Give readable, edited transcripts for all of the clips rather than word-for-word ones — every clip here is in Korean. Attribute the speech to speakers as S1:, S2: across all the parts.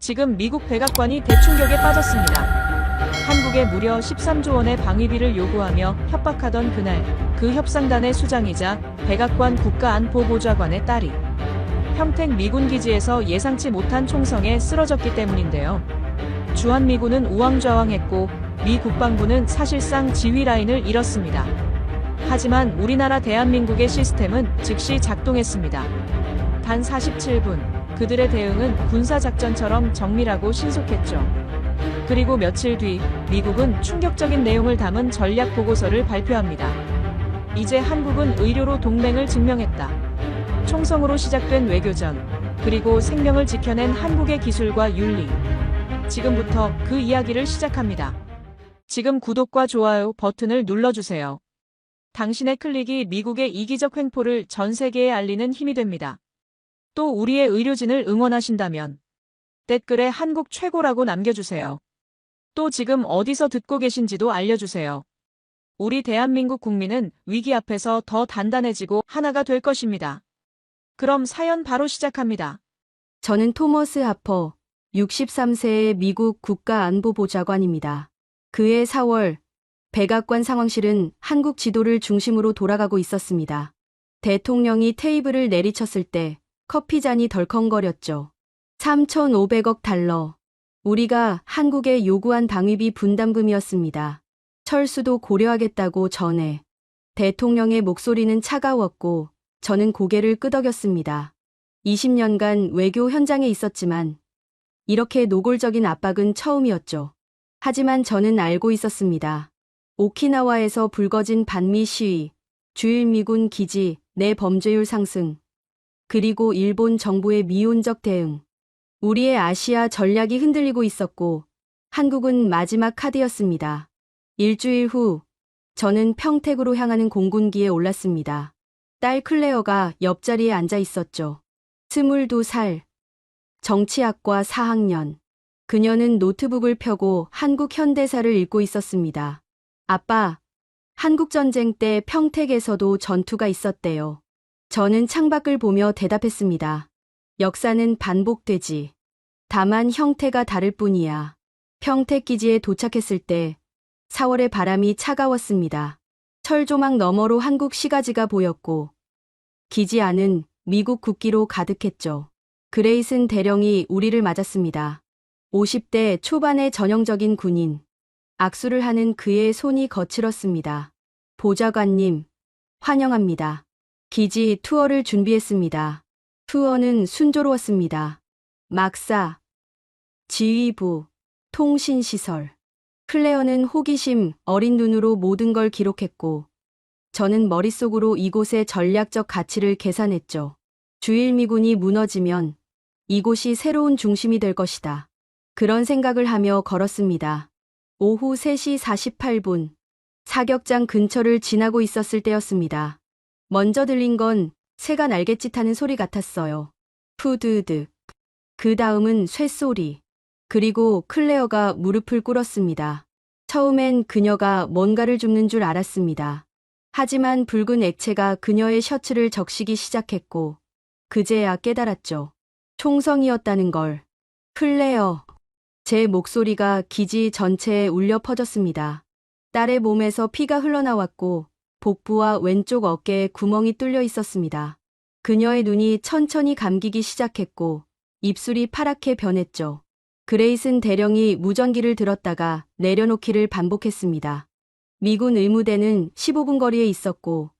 S1: 지금 미국 백악관이 대충격에 빠졌습니다. 한국에 무려 13조 원의 방위비를 요구하며 협박하던 그날, 그 협상단의 수장이자 백악관 국가안보보좌관의 딸이 평택 미군 기지에서 예상치 못한 총성에 쓰러졌기 때문인데요. 주한미군은 우왕좌왕했고 미 국방부는 사실상 지휘 라인을 잃었습니다. 하지만 우리나라 대한민국의 시스템은 즉시 작동했습니다. 단 47분, 그들의 대응은 군사작전처럼 정밀하고 신속했죠. 그리고 며칠 뒤 미국은 충격적인 내용을 담은 전략 보고서를 발표합니다. 이제 한국은 의료로 동맹을 증명했다. 총성으로 시작된 외교전, 그리고 생명을 지켜낸 한국의 기술과 윤리. 지금부터 그 이야기를 시작합니다. 지금 구독과 좋아요 버튼을 눌러주세요. 당신의 클릭이 미국의 이기적 횡포를 전 세계에 알리는 힘이 됩니다. 또 우리의 의료진을 응원하신다면 댓글에 한국 최고라고 남겨주세요. 또 지금 어디서 듣고 계신지도 알려주세요. 우리 대한민국 국민은 위기 앞에서 더 단단해지고 하나가 될 것입니다. 그럼 사연 바로 시작합니다.
S2: 저는 토머스 하퍼, 63세의 미국 국가안보보좌관입니다. 그해 4월, 백악관 상황실은 한국 지도를 중심으로 돌아가고 있었습니다. 대통령이 테이블을 내리쳤을 때 커피잔이 덜컹거렸죠. 3,500억 달러. 우리가 한국에 요구한 방위비 분담금이었습니다. 철수도 고려하겠다고 전해. 대통령의 목소리는 차가웠고 저는 고개를 끄덕였습니다. 20년간 외교 현장에 있었지만 이렇게 노골적인 압박은 처음이었죠. 하지만 저는 알고 있었습니다. 오키나와에서 불거진 반미 시위, 주일미군 기지 내 범죄율 상승, 그리고 일본 정부의 미온적 대응. 우리의 아시아 전략이 흔들리고 있었고 한국은 마지막 카드였습니다. 일주일 후 저는 평택으로 향하는 공군기에 올랐습니다. 딸 클레어가 옆자리에 앉아 있었죠. 22살, 정치학과 4학년. 그녀는 노트북을 펴고 한국 현대사를 읽고 있었습니다. 아빠, 한국전쟁 때 평택에서도 전투가 있었대요. 저는 창밖을 보며 대답했습니다. 역사는 반복되지. 다만 형태가 다를 뿐이야. 평택 기지에 도착했을 때 4월의 바람이 차가웠습니다. 철조망 너머로 한국 시가지가 보였고 기지 안은 미국 국기로 가득했죠. 그레이슨 대령이 우리를 맞았습니다. 50대 초반의 전형적인 군인. 악수를 하는 그의 손이 거칠었습니다. 보좌관님, 환영합니다. 기지 투어를 준비했습니다. 투어는 순조로웠습니다. 막사, 지휘부, 통신시설. 클레어는 호기심 어린 눈으로 모든 걸 기록했고 저는 머릿속으로 이곳의 전략적 가치를 계산했죠. 주일미군이 무너지면 이곳이 새로운 중심이 될 것이다. 그런 생각을 하며 걸었습니다. 오후 3시 48분, 사격장 근처를 지나고 있었을 때였습니다. 먼저 들린 건 새가 날갯짓하는 소리 같았어요. 푸드득. 그 다음은 쇠소리. 그리고 클레어가 무릎을 꿇었습니다. 처음엔 그녀가 뭔가를 줍는 줄 알았습니다. 하지만 붉은 액체가 그녀의 셔츠를 적시기 시작했고 그제야 깨달았죠. 총성이었다는 걸. 클레어. 제 목소리가 기지 전체에 울려 퍼졌습니다. 딸의 몸에서 피가 흘러나왔고 복부와 왼쪽 어깨에 구멍이 뚫려 있었습니다. 그녀의 눈이 천천히 감기기 시작했고 입술이 파랗게 변했죠. 그레이슨 대령이 무전기를 들었다가 내려놓기를 반복했습니다. 미군 의무대는 15분 거리에 있었고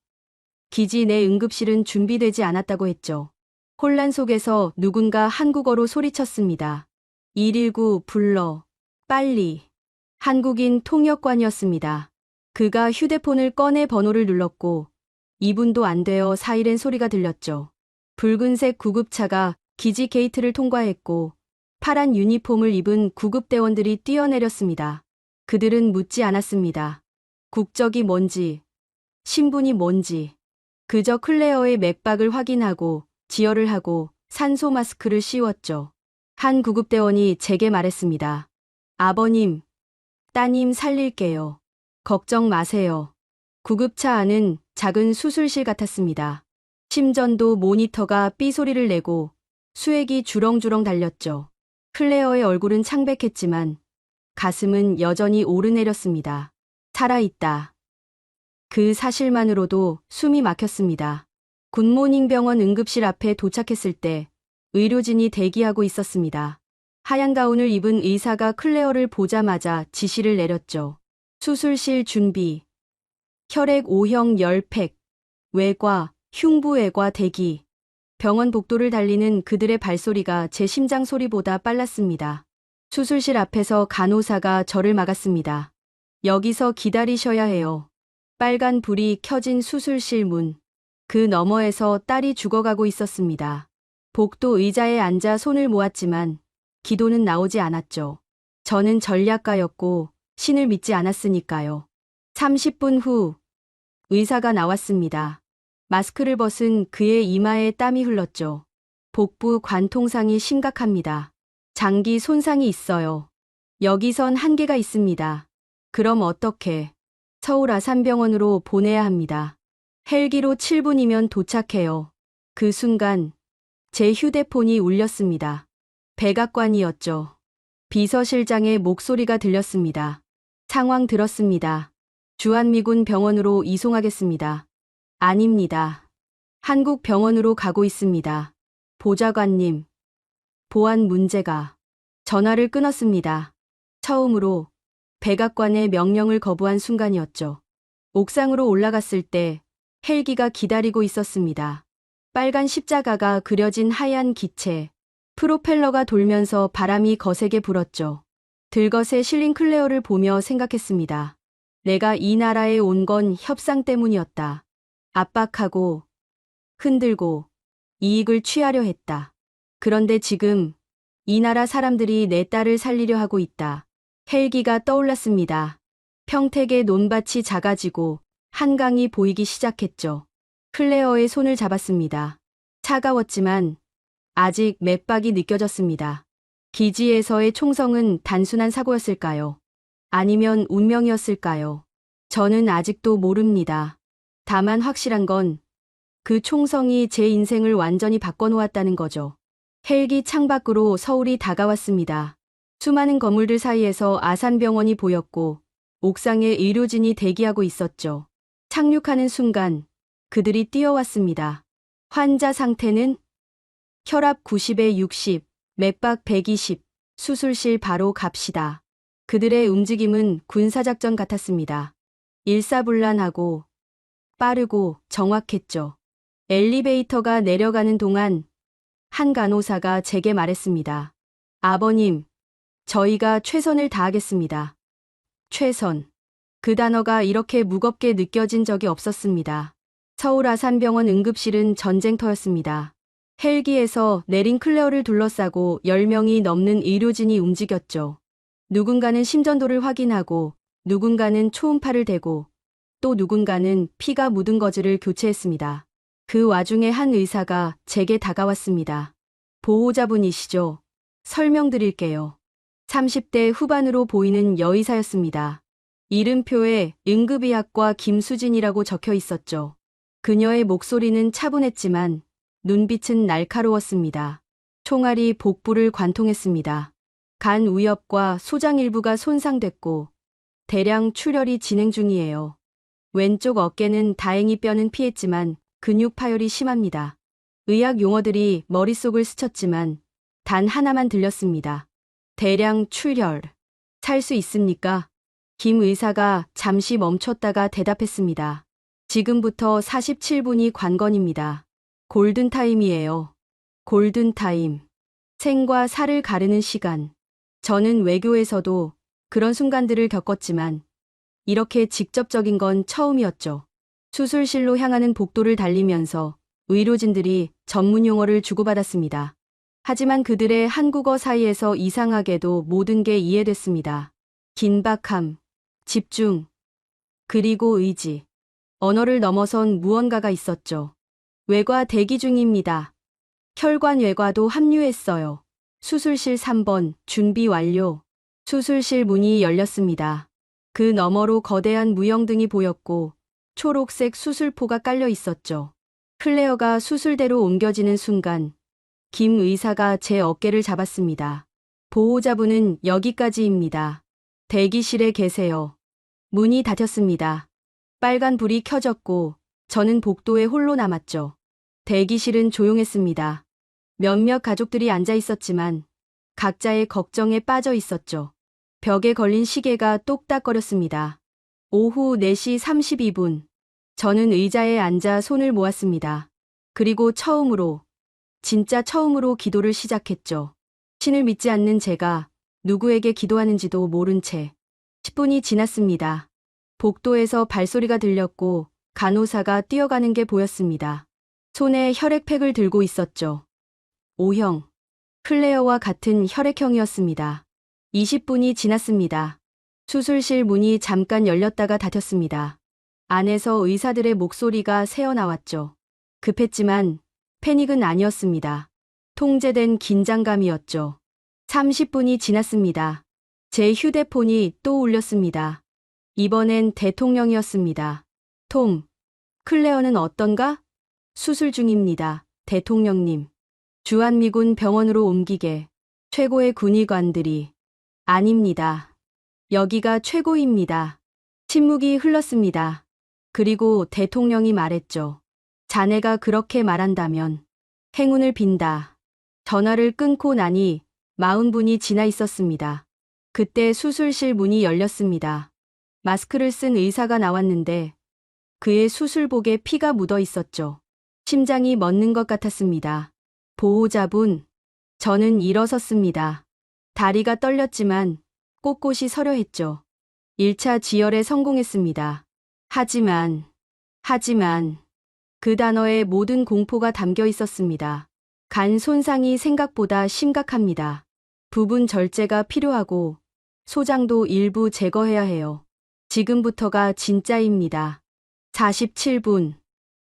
S2: 기지 내 응급실은 준비되지 않았다고 했죠. 혼란 속에서 누군가 한국어로 소리쳤습니다. 119 불러. 빨리. 한국인 통역관이었습니다. 그가 휴대폰을 꺼내 번호를 눌렀고 2분도 안 되어 사이렌 소리가 들렸죠. 붉은색 구급차가 기지 게이트를 통과했고 파란 유니폼을 입은 구급대원들이 뛰어내렸습니다. 그들은 묻지 않았습니다. 국적이 뭔지, 신분이 뭔지. 그저 클레어의 맥박을 확인하고 지혈을 하고 산소 마스크를 씌웠죠. 한 구급대원이 제게 말했습니다. 아버님, 따님 살릴게요. 걱정 마세요. 구급차 안은 작은 수술실 같았습니다. 심전도 모니터가 삐 소리를 내고 수액이 주렁주렁 달렸죠. 클레어의 얼굴은 창백했지만 가슴은 여전히 오르내렸습니다. 살아있다. 그 사실만으로도 숨이 막혔습니다. 굿모닝 병원 응급실 앞에 도착했을 때 의료진이 대기하고 있었습니다. 하얀 가운을 입은 의사가 클레어를 보자마자 지시를 내렸죠. 수술실 준비. 혈액 O형 열팩. 외과, 흉부외과 대기. 병원 복도를 달리는 그들의 발소리가 제 심장 소리보다 빨랐습니다. 수술실 앞에서 간호사가 저를 막았습니다. 여기서 기다리셔야 해요. 빨간 불이 켜진 수술실 문. 그 너머에서 딸이 죽어가고 있었습니다. 복도 의자에 앉아 손을 모았지만 기도는 나오지 않았죠. 저는 전략가였고 신을 믿지 않았으니까요. 30분 후 의사가 나왔습니다. 마스크를 벗은 그의 이마에 땀이 흘렀죠. 복부 관통상이 심각합니다. 장기 손상이 있어요. 여기선 한계가 있습니다. 그럼 어떻게? 서울 아산병원으로 보내야 합니다. 헬기로 7분이면 도착해요. 그 순간 제 휴대폰이 울렸습니다. 백악관이었죠. 비서실장의 목소리가 들렸습니다. 상황 들었습니다. 주한미군 병원으로 이송하겠습니다. 아닙니다. 한국 병원으로 가고 있습니다. 보좌관님. 보안 문제가. 전화를 끊었습니다. 처음으로 백악관의 명령을 거부한 순간이었죠. 옥상으로 올라갔을 때 헬기가 기다리고 있었습니다. 빨간 십자가가 그려진 하얀 기체. 프로펠러가 돌면서 바람이 거세게 불었죠. 들것에 실린 클레어를 보며 생각했습니다. 내가 이 나라에 온 건 협상 때문이었다. 압박하고 흔들고 이익을 취하려 했다. 그런데 지금 이 나라 사람들이 내 딸을 살리려 하고 있다. 헬기가 떠올랐습니다. 평택의 논밭이 작아지고 한강이 보이기 시작했죠. 클레어의 손을 잡았습니다. 차가웠지만 아직 맥박이 느껴졌습니다. 기지에서의 총성은 단순한 사고였을까요? 아니면 운명이었을까요? 저는 아직도 모릅니다. 다만 확실한 건 그 총성이 제 인생을 완전히 바꿔놓았다는 거죠. 헬기 창밖으로 서울이 다가왔습니다. 수많은 건물들 사이에서 아산병원이 보였고 옥상에 의료진이 대기하고 있었죠. 착륙하는 순간 그들이 뛰어왔습니다. 환자 상태는 혈압 90에 60, 맥박 120, 수술실 바로 갑시다. 그들의 움직임은 군사작전 같았습니다. 일사불란하고 빠르고 정확했죠. 엘리베이터가 내려가는 동안 한 간호사가 제게 말했습니다. 아버님, 저희가 최선을 다하겠습니다. 최선. 그 단어가 이렇게 무겁게 느껴진 적이 없었습니다. 서울 아산병원 응급실은 전쟁터였습니다. 헬기에서 내린 클레어를 둘러싸고 10명이 넘는 의료진이 움직였죠. 누군가는 심전도를 확인하고 누군가는 초음파를 대고 또 누군가는 피가 묻은 거즈를 교체했습니다. 그 와중에 한 의사가 제게 다가왔습니다. 보호자분이시죠? 설명드릴게요. 30대 후반으로 보이는 여의사였습니다. 이름표에 응급의학과 김수진이라고 적혀 있었죠. 그녀의 목소리는 차분했지만 눈빛은 날카로웠습니다. 총알이 복부를 관통했습니다. 간 우엽과 소장 일부가 손상됐고 대량 출혈이 진행 중이에요. 왼쪽 어깨는 다행히 뼈는 피했지만 근육 파열이 심합니다. 의학 용어들이 머릿속을 스쳤지만 단 하나만 들렸습니다. 대량 출혈. 살 수 있습니까? 김 의사가 잠시 멈췄다가 대답했습니다. 지금부터 47분이 관건입니다. 골든타임이에요. 골든타임. 생과 사를 가르는 시간. 저는 외교에서도 그런 순간들을 겪었지만 이렇게 직접적인 건 처음이었죠. 수술실로 향하는 복도를 달리면서 의료진들이 전문 용어를 주고받았습니다. 하지만 그들의 한국어 사이에서 이상하게도 모든 게 이해됐습니다. 긴박함, 집중, 그리고 의지. 언어를 넘어선 무언가가 있었죠. 외과 대기 중입니다. 혈관 외과도 합류했어요. 수술실 3번, 준비 완료. 수술실 문이 열렸습니다. 그 너머로 거대한 무영등이 보였고 초록색 수술포가 깔려 있었죠. 클레어가 수술대로 옮겨지는 순간 김 의사가 제 어깨를 잡았습니다. 보호자분은 여기까지입니다. 대기실에 계세요. 문이 닫혔습니다. 빨간 불이 켜졌고 저는 복도에 홀로 남았죠. 대기실은 조용했습니다. 몇몇 가족들이 앉아 있었지만 각자의 걱정에 빠져 있었죠. 벽에 걸린 시계가 똑딱거렸습니다. 오후 4시 32분. 저는 의자에 앉아 손을 모았습니다. 그리고 처음으로, 진짜 처음으로 기도를 시작했죠. 신을 믿지 않는 제가 누구에게 기도하는지도 모른 채 10분이 지났습니다. 복도에서 발소리가 들렸고 간호사가 뛰어가는 게 보였습니다. 손에 혈액팩을 들고 있었죠. O형, 클레어와 같은 혈액형이었습니다. 20분이 지났습니다. 수술실 문이 잠깐 열렸다가 닫혔습니다. 안에서 의사들의 목소리가 새어나왔죠. 급했지만 패닉은 아니었습니다. 통제된 긴장감이었죠. 30분이 지났습니다. 제 휴대폰이 또 울렸습니다. 이번엔 대통령이었습니다. 톰, 클레어는 어떤가? 수술 중입니다. 대통령님. 주한미군 병원으로 옮기게. 최고의 군의관들이. 아닙니다. 여기가 최고입니다. 침묵이 흘렀습니다. 그리고 대통령이 말했죠. 자네가 그렇게 말한다면 행운을 빈다. 전화를 끊고 나니 40분이 지나 있었습니다. 그때 수술실 문이 열렸습니다. 마스크를 쓴 의사가 나왔는데 그의 수술복에 피가 묻어 있었죠. 심장이 멎는 것 같았습니다. 보호자분, 저는 일어섰습니다. 다리가 떨렸지만 꼿꼿이 서려 했죠. 1차 지혈에 성공했습니다. 하지만 그 단어에 모든 공포가 담겨 있었습니다. 간 손상이 생각보다 심각합니다. 부분 절제가 필요하고 소장도 일부 제거해야 해요. 지금부터가 진짜입니다. 47분.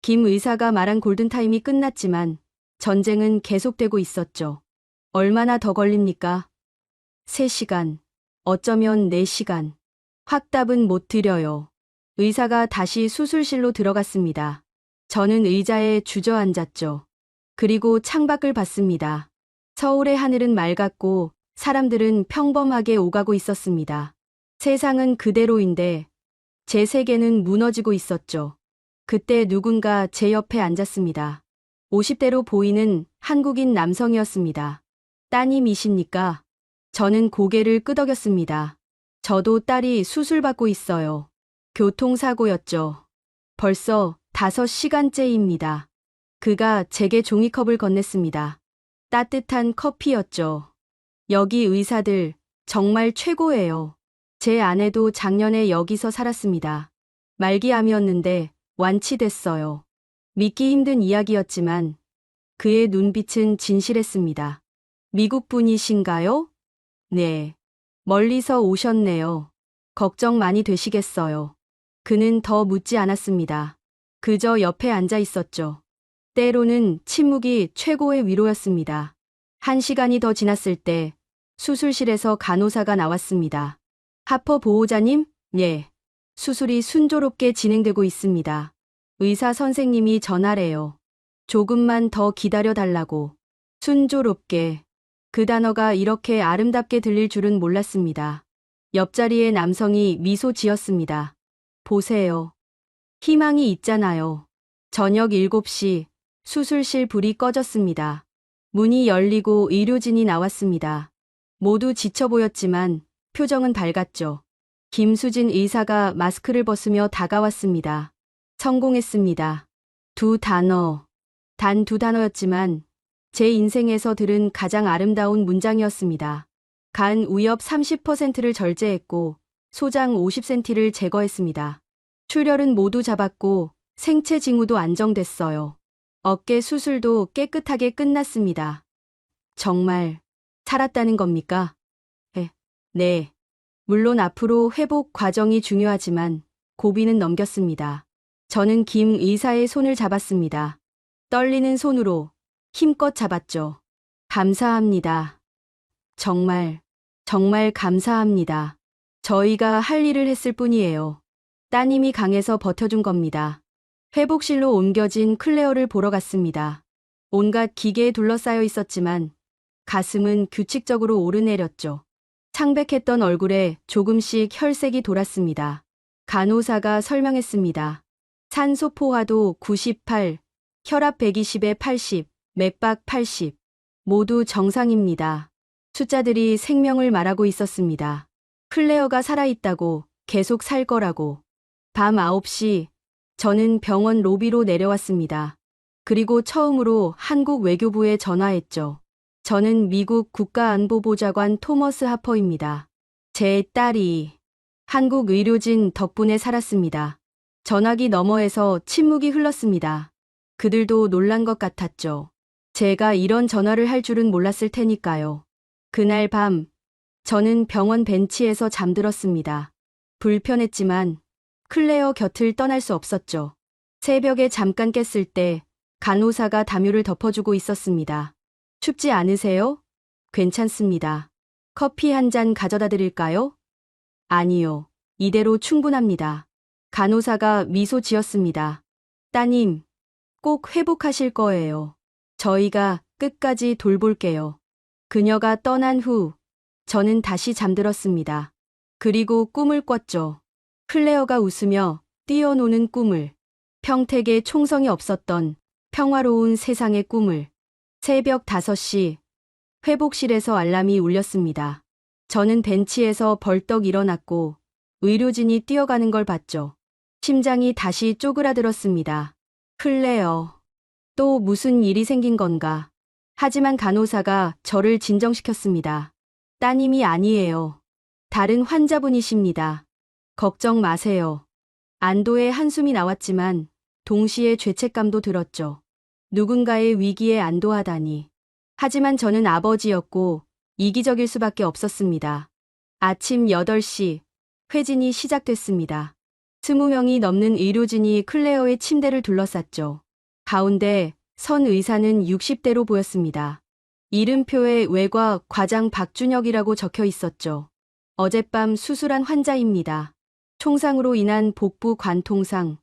S2: 김 의사가 말한 골든타임이 끝났지만 전쟁은 계속되고 있었죠. 얼마나 더 걸립니까? 3시간. 어쩌면 4시간. 확답은 못 드려요. 의사가 다시 수술실로 들어갔습니다. 저는 의자에 주저앉았죠. 그리고 창밖을 봤습니다. 서울의 하늘은 맑았고 사람들은 평범하게 오가고 있었습니다. 세상은 그대로인데 제 세계는 무너지고 있었죠. 그때 누군가 제 옆에 앉았습니다. 50대로 보이는 한국인 남성이었습니다. 따님이십니까? 저는 고개를 끄덕였습니다. 저도 딸이 수술받고 있어요. 교통사고였죠. 벌써 5시간째입니다. 그가 제게 종이컵을 건넸습니다. 따뜻한 커피였죠. 여기 의사들 정말 최고예요. 제 아내도 작년에 여기서 살았습니다. 말기암이었는데 완치됐어요. 믿기 힘든 이야기였지만 그의 눈빛은 진실했습니다. 미국 분이신가요? 네. 멀리서 오셨네요. 걱정 많이 되시겠어요. 그는 더 묻지 않았습니다. 그저 옆에 앉아 있었죠. 때로는 침묵이 최고의 위로였습니다. 1시간이 더 지났을 때 수술실에서 간호사가 나왔습니다. 하퍼 보호자님? 예. 수술이 순조롭게 진행되고 있습니다. 의사 선생님이 전화래요. 조금만 더 기다려달라고. 순조롭게. 그 단어가 이렇게 아름답게 들릴 줄은 몰랐습니다. 옆자리의 남성이 미소 지었습니다. 보세요. 희망이 있잖아요. 저녁 7시 수술실 불이 꺼졌습니다. 문이 열리고 의료진이 나왔습니다. 모두 지쳐 보였지만 표정은 밝았죠. 김수진 의사가 마스크를 벗으며 다가왔습니다. 성공했습니다. 단 2단어였지만 제 인생에서 들은 가장 아름다운 문장이었습니다. 간 우엽 30%를 절제했고 소장 50cm를 제거했습니다. 출혈은 모두 잡았고 생체 징후도 안정됐어요. 어깨 수술도 깨끗하게 끝났습니다. 정말 살았다는 겁니까? 네. 물론 앞으로 회복 과정이 중요하지만 고비는 넘겼습니다. 저는 김 의사의 손을 잡았습니다. 떨리는 손으로 힘껏 잡았죠. 감사합니다. 정말 감사합니다. 저희가 할 일을 했을 뿐이에요. 따님이 강해서 버텨준 겁니다. 회복실로 옮겨진 클레어를 보러 갔습니다. 온갖 기계에 둘러싸여 있었지만 가슴은 규칙적으로 오르내렸죠. 창백했던 얼굴에 조금씩 혈색이 돌았습니다. 간호사가 설명했습니다. 산소 포화도 98, 혈압 120에 80, 맥박 80. 모두 정상입니다. 숫자들이 생명을 말하고 있었습니다. 클레어가 살아있다고, 계속 살 거라고. 밤 9시, 저는 병원 로비로 내려왔습니다. 그리고 처음으로 한국 외교부에 전화했죠. 저는 미국 국가안보보좌관 토머스 하퍼입니다. 제 딸이 한국 의료진 덕분에 살았습니다. 전화기 너머에서 침묵이 흘렀습니다. 그들도 놀란 것 같았죠. 제가 이런 전화를 할 줄은 몰랐을 테니까요. 그날 밤, 저는 병원 벤치에서 잠들었습니다. 불편했지만 클레어 곁을 떠날 수 없었죠. 새벽에 잠깐 깼을 때 간호사가 담요를 덮어주고 있었습니다. 춥지 않으세요? 괜찮습니다. 커피 한 잔 가져다 드릴까요? 아니요. 이대로 충분합니다. 간호사가 미소 지었습니다. 따님, 꼭 회복하실 거예요. 저희가 끝까지 돌볼게요. 그녀가 떠난 후 저는 다시 잠들었습니다. 그리고 꿈을 꿨죠. 클레어가 웃으며 뛰어노는 꿈을, 평택에 총성이 없었던 평화로운 세상의 꿈을. 새벽 5시, 회복실에서 알람이 울렸습니다. 저는 벤치에서 벌떡 일어났고 의료진이 뛰어가는 걸 봤죠. 심장이 다시 쪼그라들었습니다. 클레어, 또 무슨 일이 생긴 건가? 하지만 간호사가 저를 진정시켰습니다. 따님이 아니에요. 다른 환자분이십니다. 걱정 마세요. 안도의 한숨이 나왔지만 동시에 죄책감도 들었죠. 누군가의 위기에 안도하다니. 하지만 저는 아버지였고 이기적일 수밖에 없었습니다. 아침 8시, 회진이 시작됐습니다. 20명이 넘는 의료진이 클레어의 침대를 둘러쌌죠. 가운데 선 의사는 60대로 보였습니다. 이름표에 외과 과장 박준혁이라고 적혀 있었죠. 어젯밤 수술한 환자입니다. 총상으로 인한 복부 관통상,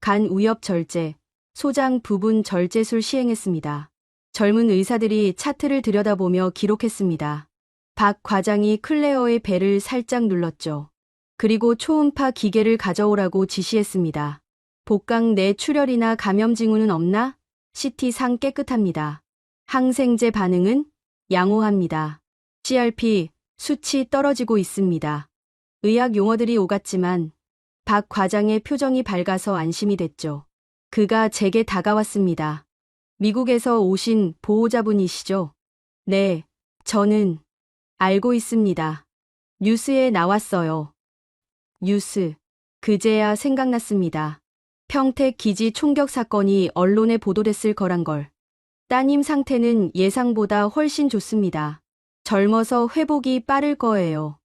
S2: 간 우엽 절제, 소장 부분 절제술 시행했습니다. 젊은 의사들이 차트를 들여다보며 기록했습니다. 박 과장이 클레어의 배를 살짝 눌렀죠. 그리고 초음파 기계를 가져오라고 지시했습니다. 복강 내 출혈이나 감염 징후는 없나? CT상 깨끗합니다. 항생제 반응은? 양호합니다. CRP 수치 떨어지고 있습니다. 의학 용어들이 오갔지만 박 과장의 표정이 밝아서 안심이 됐죠. 그가 제게 다가왔습니다. 미국에서 오신 보호자분이시죠? 네, 저는 알고 있습니다. 뉴스에 나왔어요. 뉴스. 그제야 생각났습니다. 평택 기지 총격 사건이 언론에 보도됐을 거란 걸. 따님 상태는 예상보다 훨씬 좋습니다. 젊어서 회복이 빠를 거예요.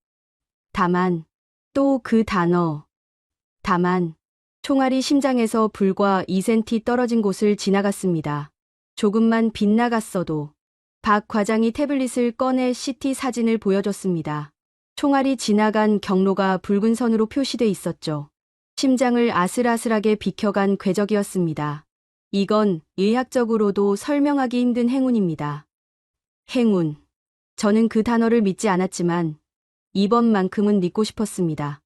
S2: 다만, 또 그 단어. 다만, 총알이 심장에서 불과 2cm 떨어진 곳을 지나갔습니다. 조금만 빗나갔어도. 박 과장이 태블릿을 꺼내 CT 사진을 보여줬습니다. 총알이 지나간 경로가 붉은 선으로 표시돼 있었죠. 심장을 아슬아슬하게 비켜간 궤적이었습니다. 이건 의학적으로도 설명하기 힘든 행운입니다. 행운. 저는 그 단어를 믿지 않았지만 이번만큼은 믿고 싶었습니다.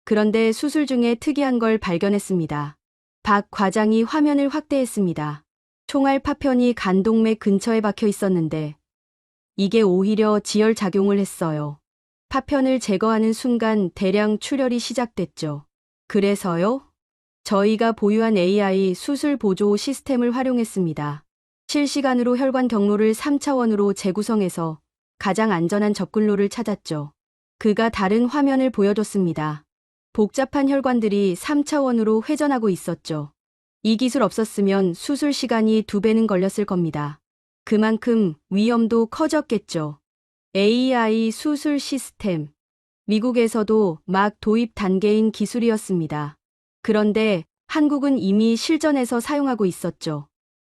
S2: 그런데 수술 중에 특이한 걸 발견했습니다. 박 과장이 화면을 확대했습니다. 총알 파편이 간동맥 근처에 박혀 있었는데 이게 오히려 지혈작용을 했어요. 파편을 제거하는 순간 대량 출혈이 시작됐죠. 그래서요? 저희가 보유한 AI 수술 보조 시스템을 활용했습니다. 실시간으로 혈관 경로를 3차원으로 재구성해서 가장 안전한 접근로를 찾았죠. 그가 다른 화면을 보여줬습니다. 복잡한 혈관들이 3차원으로 회전하고 있었죠. 이 기술 없었으면 수술 시간이 2배는 걸렸을 겁니다. 그만큼 위험도 커졌겠죠. AI 수술 시스템. 미국에서도 막 도입 단계인 기술이었습니다. 그런데 한국은 이미 실전에서 사용하고 있었죠.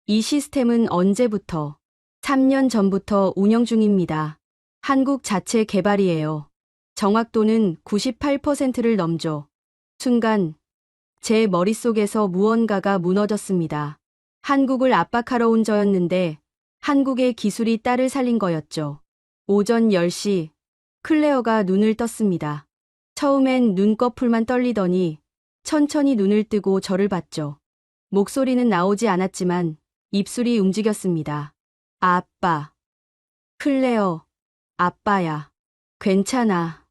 S2: 이 시스템은 언제부터? 3년 전부터 운영 중입니다. 한국 자체 개발이에요. 정확도는 98%를 넘죠. 순간 제 머릿속에서 무언가가 무너졌습니다. 한국을 압박하러 온 저였는데 한국의 기술이 딸을 살린 거였죠. 오전 10시, 클레어가 눈을 떴습니다. 처음엔 눈꺼풀만 떨리더니 천천히 눈을 뜨고 저를 봤죠. 목소리는 나오지 않았지만 입술이 움직였습니다. 아빠. 클레어, 아빠야. 괜찮아.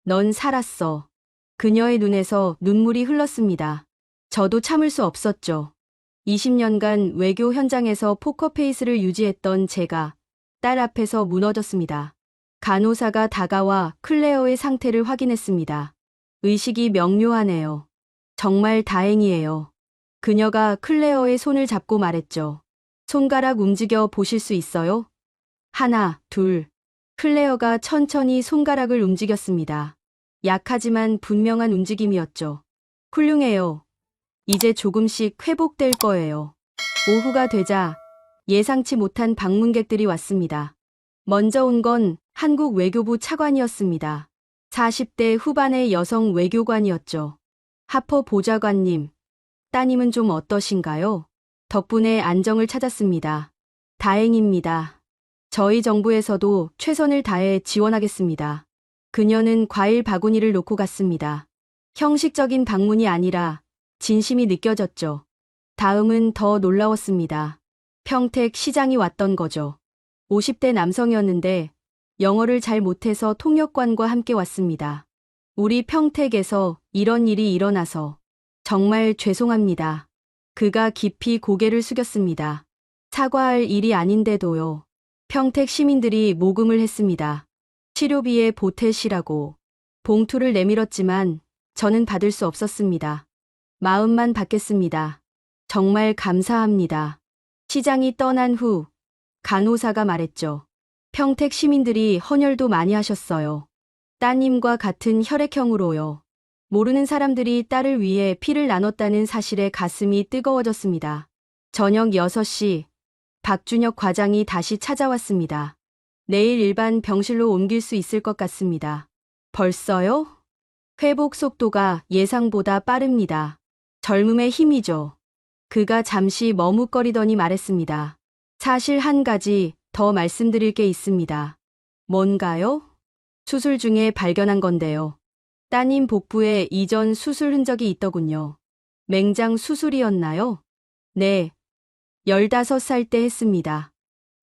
S2: 넌 살았어. 그녀의 눈에서 눈물이 흘렀습니다. 저도 참을 수 없었죠. 20년간 외교 현장에서 포커페이스를 유지했던 제가 딸 앞에서 무너졌습니다. 간호사가 다가와 클레어의 상태를 확인했습니다. 의식이 명료하네요. 정말 다행이에요. 그녀가 클레어의 손을 잡고 말했죠. 손가락 움직여 보실 수 있어요? 하나, 둘. 클레어가 천천히 손가락을 움직였습니다. 약하지만 분명한 움직임이었죠. 훌륭해요. 이제 조금씩 회복될 거예요. 오후가 되자 예상치 못한 방문객들이 왔습니다. 먼저 온 건 한국 외교부 차관이었습니다. 40대 후반의 여성 외교관이었죠. 하퍼 보좌관님, 따님은 좀 어떠신가요? 덕분에 안정을 찾았습니다. 다행입니다. 저희 정부에서도 최선을 다해 지원하겠습니다. 그녀는 과일 바구니를 놓고 갔습니다. 형식적인 방문이 아니라 진심이 느껴졌죠. 다음은 더 놀라웠습니다. 평택 시장이 왔던 거죠. 50대 남성이었는데 영어를 잘 못해서 통역관과 함께 왔습니다. 우리 평택에서 이런 일이 일어나서 정말 죄송합니다. 그가 깊이 고개를 숙였습니다. 사과할 일이 아닌데도요. 평택 시민들이 모금을 했습니다. 치료비에 보태시라고. 봉투를 내밀었지만 저는 받을 수 없었습니다. 마음만 받겠습니다. 정말 감사합니다. 시장이 떠난 후 간호사가 말했죠. 평택 시민들이 헌혈도 많이 하셨어요. 따님과 같은 혈액형으로요. 모르는 사람들이 딸을 위해 피를 나눴다는 사실에 가슴이 뜨거워졌습니다. 저녁 6시, 박준혁 과장이 다시 찾아왔습니다. 내일 일반 병실로 옮길 수 있을 것 같습니다. 벌써요? 회복 속도가 예상보다 빠릅니다. 젊음의 힘이죠. 그가 잠시 머뭇거리더니 말했습니다. 사실 한 가지 더 말씀드릴 게 있습니다. 뭔가요? 수술 중에 발견한 건데요. 따님 복부에 이전 수술 흔적이 있더군요. 맹장 수술이었나요? 네. 15살 때 했습니다.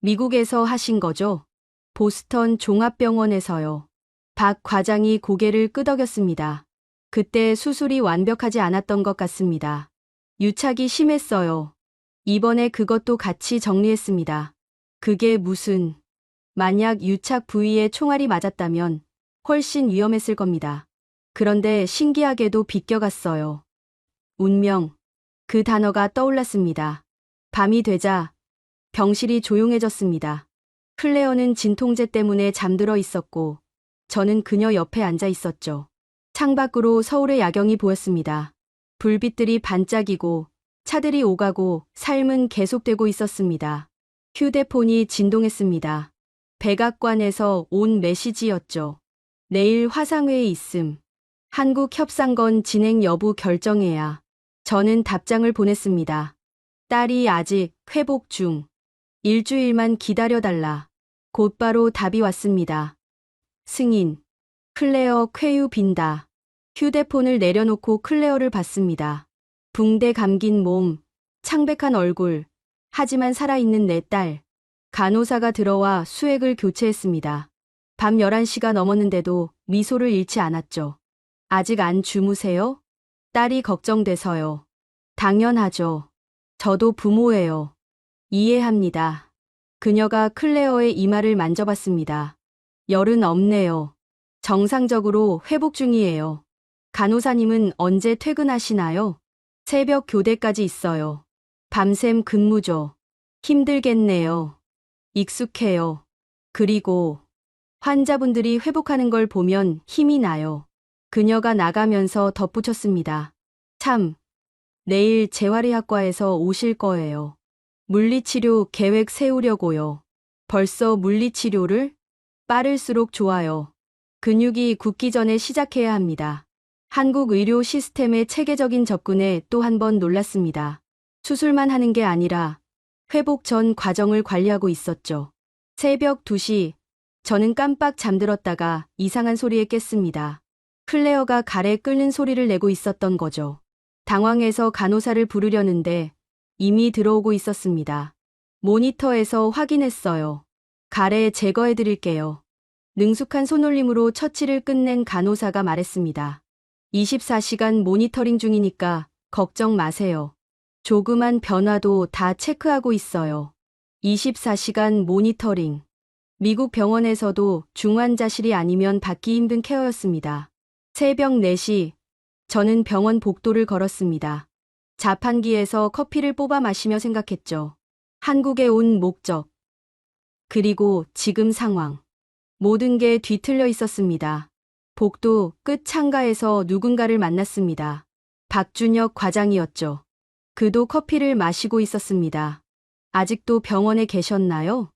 S2: 미국에서 하신 거죠? 보스턴 종합병원에서요. 박 과장이 고개를 끄덕였습니다. 그때 수술이 완벽하지 않았던 것 같습니다. 유착이 심했어요. 이번에 그것도 같이 정리했습니다. 그게 무슨... 만약 유착 부위에 총알이 맞았다면 훨씬 위험했을 겁니다. 그런데 신기하게도 비껴갔어요. 운명. 그 단어가 떠올랐습니다. 밤이 되자 병실이 조용해졌습니다. 클레어는 진통제 때문에 잠들어 있었고 저는 그녀 옆에 앉아 있었죠. 창밖으로 서울의 야경이 보였습니다. 불빛들이 반짝이고 차들이 오가고 삶은 계속되고 있었습니다. 휴대폰이 진동했습니다. 백악관에서 온 메시지였죠. 내일 화상회의 있음. 한국 협상건 진행 여부 결정해야. 저는 답장을 보냈습니다. 딸이 아직 회복 중. 일주일만 기다려달라. 곧바로 답이 왔습니다. 승인. 클레어 쾌유 빈다. 휴대폰을 내려놓고 클레어를 봤습니다. 붕대 감긴 몸, 창백한 얼굴, 하지만 살아있는 내 딸. 간호사가 들어와 수액을 교체했습니다. 밤 11시가 넘었는데도 미소를 잃지 않았죠. 아직 안 주무세요? 딸이 걱정돼서요. 당연하죠. 저도 부모예요. 이해합니다. 그녀가 클레어의 이마를 만져봤습니다. 열은 없네요. 정상적으로 회복 중이에요. 간호사님은 언제 퇴근하시나요? 새벽 교대까지 있어요. 밤샘 근무죠. 힘들겠네요. 익숙해요. 그리고 환자분들이 회복하는 걸 보면 힘이 나요. 그녀가 나가면서 덧붙였습니다. 참, 내일 재활의학과에서 오실 거예요. 물리치료 계획 세우려고요. 벌써 물리치료를? 빠를수록 좋아요. 근육이 굳기 전에 시작해야 합니다. 한국 의료 시스템의 체계적인 접근에 또 한 번 놀랐습니다. 수술만 하는 게 아니라 회복 전 과정을 관리하고 있었죠. 새벽 2시, 저는 깜빡 잠들었다가 이상한 소리에 깼습니다. 클레어가 가래 끓는 소리를 내고 있었던 거죠. 당황해서 간호사를 부르려는데 이미 들어오고 있었습니다. 모니터에서 확인했어요. 가래 제거해 드릴게요. 능숙한 손놀림으로 처치를 끝낸 간호사가 말했습니다. 24시간 모니터링 중이니까 걱정 마세요. 조그만 변화도 다 체크하고 있어요. 24시간 모니터링. 미국 병원에서도 중환자실이 아니면 받기 힘든 케어였습니다. 새벽 4시, 저는 병원 복도를 걸었습니다. 자판기에서 커피를 뽑아 마시며 생각했죠. 한국에 온 목적. 그리고 지금 상황. 모든 게 뒤틀려 있었습니다. 복도 끝 창가에서 누군가를 만났습니다. 박준혁 과장이었죠. 그도 커피를 마시고 있었습니다. 아직도 병원에 계셨나요?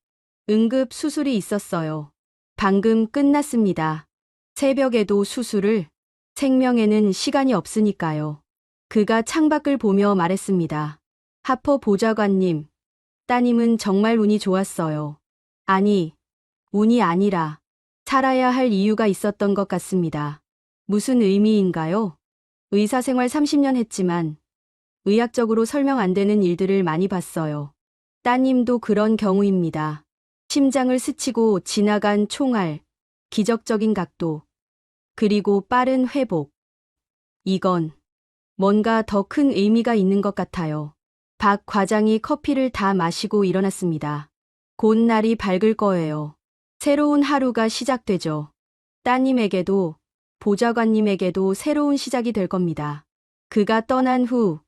S2: 응급 수술이 있었어요. 방금 끝났습니다. 새벽에도 수술을? 생명에는 시간이 없으니까요. 그가 창밖을 보며 말했습니다. 하퍼 보좌관님, 따님은 정말 운이 좋았어요. 아니, 운이 아니라 살아야 할 이유가 있었던 것 같습니다. 무슨 의미인가요? 의사 생활 30년 했지만 의학적으로 설명 안 되는 일들을 많이 봤어요. 따님도 그런 경우입니다. 심장을 스치고 지나간 총알, 기적적인 각도, 그리고 빠른 회복. 이건 뭔가 더 큰 의미가 있는 것 같아요. 박 과장이 커피를 다 마시고 일어났습니다. 곧 날이 밝을 거예요. 새로운 하루가 시작되죠. 따님에게도, 보좌관님에게도 새로운 시작이 될 겁니다. 그가 떠난 후,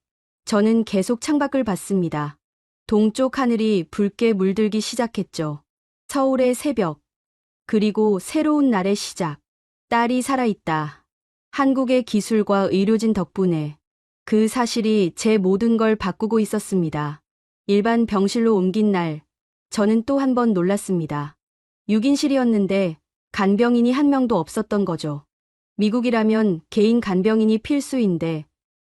S2: 저는 계속 창밖을 봤습니다. 동쪽 하늘이 붉게 물들기 시작했죠. 서울의 새벽, 그리고 새로운 날의 시작. 딸이 살아있다. 한국의 기술과 의료진 덕분에 그 사실이 제 모든 걸 바꾸고 있었습니다. 일반 병실로 옮긴 날, 저는 또 한 번 놀랐습니다. 6인실이었는데 간병인이 한 명도 없었던 거죠. 미국이라면 개인 간병인이 필수인데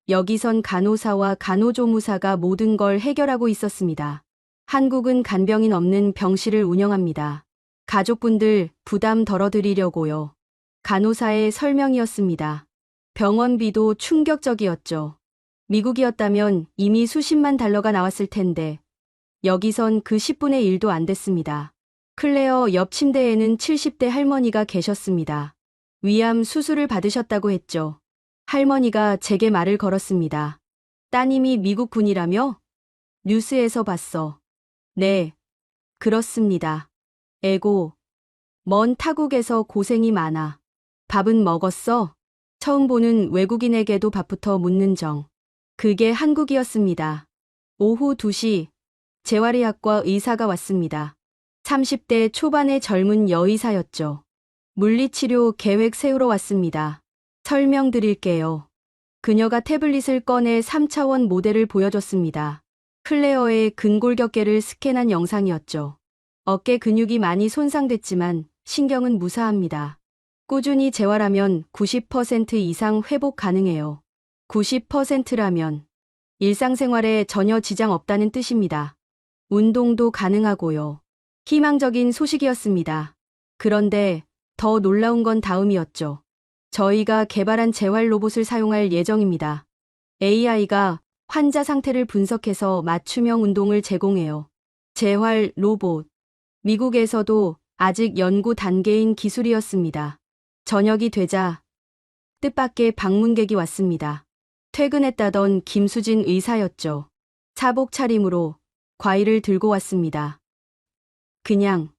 S2: 여기선 간호사와 간호조무사가 모든 걸 해결하고 있었습니다. 한국은 간병인 없는 병실을 운영합니다. 가족분들 부담 덜어드리려고요. 간호사의 설명이었습니다. 병원비도 충격적이었죠. 미국이었다면 이미 수십만 달러가 나왔을 텐데 여기선 그 10분의 1도 안 됐습니다. 클레어 옆 침대에는 70대 할머니가 계셨습니다. 위암 수술을 받으셨다고 했죠. 할머니가 제게 말을 걸었습니다. 따님이 미국 군이라며? 뉴스에서 봤어. 네, 그렇습니다. 에고, 먼 타국에서 고생이 많아. 밥은 먹었어? 처음 보는 외국인에게도 밥부터 묻는 정. 그게 한국이었습니다. 오후 2시, 재활의학과 의사가 왔습니다. 30대 초반의 젊은 여의사였죠. 물리치료 계획 세우러 왔습니다. 설명드릴게요. 그녀가 태블릿을 꺼내 3차원 모델을 보여줬습니다. 클레어의 근골격계를 스캔한 영상이었죠. 어깨 근육이 많이 손상됐지만 신경은 무사합니다. 꾸준히 재활하면 90% 이상 회복 가능해요. 90%라면 일상생활에 전혀 지장 없다는 뜻입니다. 운동도 가능하고요. 희망적인 소식이었습니다. 그런데 더 놀라운 건 다음이었죠. 저희가 개발한 재활 로봇을 사용할 예정입니다. AI가 환자 상태를 분석해서 맞춤형 운동을 제공해요. 재활 로봇. 미국에서도 아직 연구 단계인 기술이었습니다. 저녁이 되자 뜻밖의 방문객이 왔습니다. 퇴근했다던 김수진 의사였죠. 사복 차림으로 과일을 들고 왔습니다. 그냥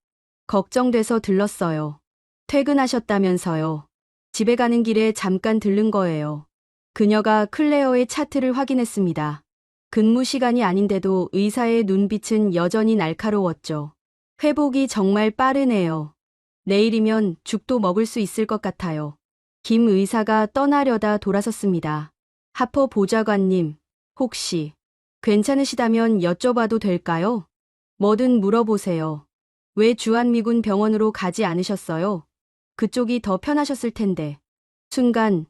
S2: 걱정돼서 들렀어요. 퇴근하셨다면서요. 집에 가는 길에 잠깐 들른 거예요. 그녀가 클레어의 차트를 확인했습니다. 근무 시간이 아닌데도 의사의 눈빛은 여전히 날카로웠죠. 회복이 정말 빠르네요. 내일이면 죽도 먹을 수 있을 것 같아요. 김 의사가 떠나려다 돌아섰습니다. 하퍼 보좌관님, 혹시 괜찮으시다면 여쭤봐도 될까요? 뭐든 물어보세요. 왜 주한미군 병원으로 가지 않으셨어요? 그쪽이 더 편하셨을 텐데. 순간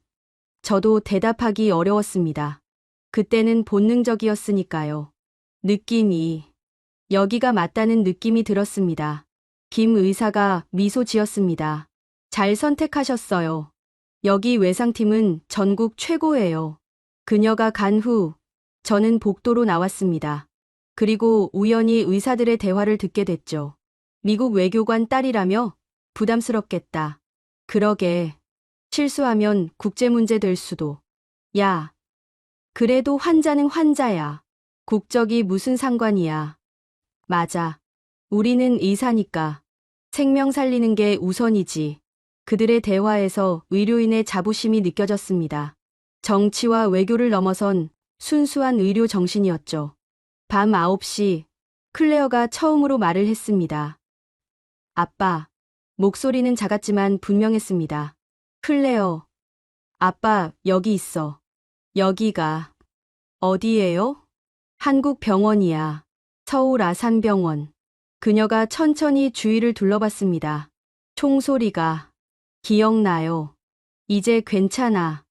S2: 저도 대답하기 어려웠습니다. 그때는 본능적이었으니까요. 느낌이 여기가 맞다는 느낌이 들었습니다. 김 의사가 미소 지었습니다. 잘 선택하셨어요. 여기 외상팀은 전국 최고예요. 그녀가 간 후 저는 복도로 나왔습니다. 그리고 우연히 의사들의 대화를 듣게 됐죠. 미국 외교관 딸이라며? 부담스럽겠다. 그러게. 실수하면 국제 문제 될 수도. 야. 그래도 환자는 환자야. 국적이 무슨 상관이야. 맞아. 우리는 의사니까. 생명 살리는 게 우선이지. 그들의 대화에서 의료인의 자부심이 느껴졌습니다. 정치와 외교를 넘어선 순수한 의료 정신이었죠. 밤 9시, 클레어가 처음으로 말을 했습니다. 아빠. 목소리는 작았지만 분명했습니다. 클레어. 아빠, 여기 있어. 여기가 어디예요? 한국 병원이야. 서울 아산병원. 그녀가 천천히 주위를 둘러봤습니다. 총소리가 기억나요. 이제 괜찮아.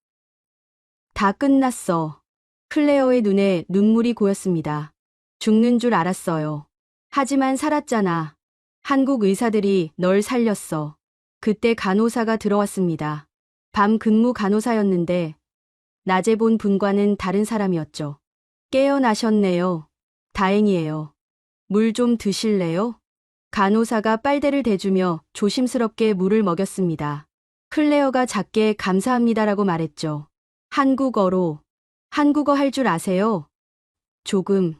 S2: 다 끝났어. 클레어의 눈에 눈물이 고였습니다. 죽는 줄 알았어요. 하지만 살았잖아. 한국 의사들이 널 살렸어. 그때 간호사가 들어왔습니다. 밤 근무 간호사였는데 낮에 본 분과는 다른 사람이었죠. 깨어나셨네요. 다행이에요. 물 좀 드실래요? 간호사가 빨대를 대주며 조심스럽게 물을 먹였습니다. 클레어가 작게 감사합니다라고 말했죠. 한국어로. 한국어 할 줄 아세요? 조금.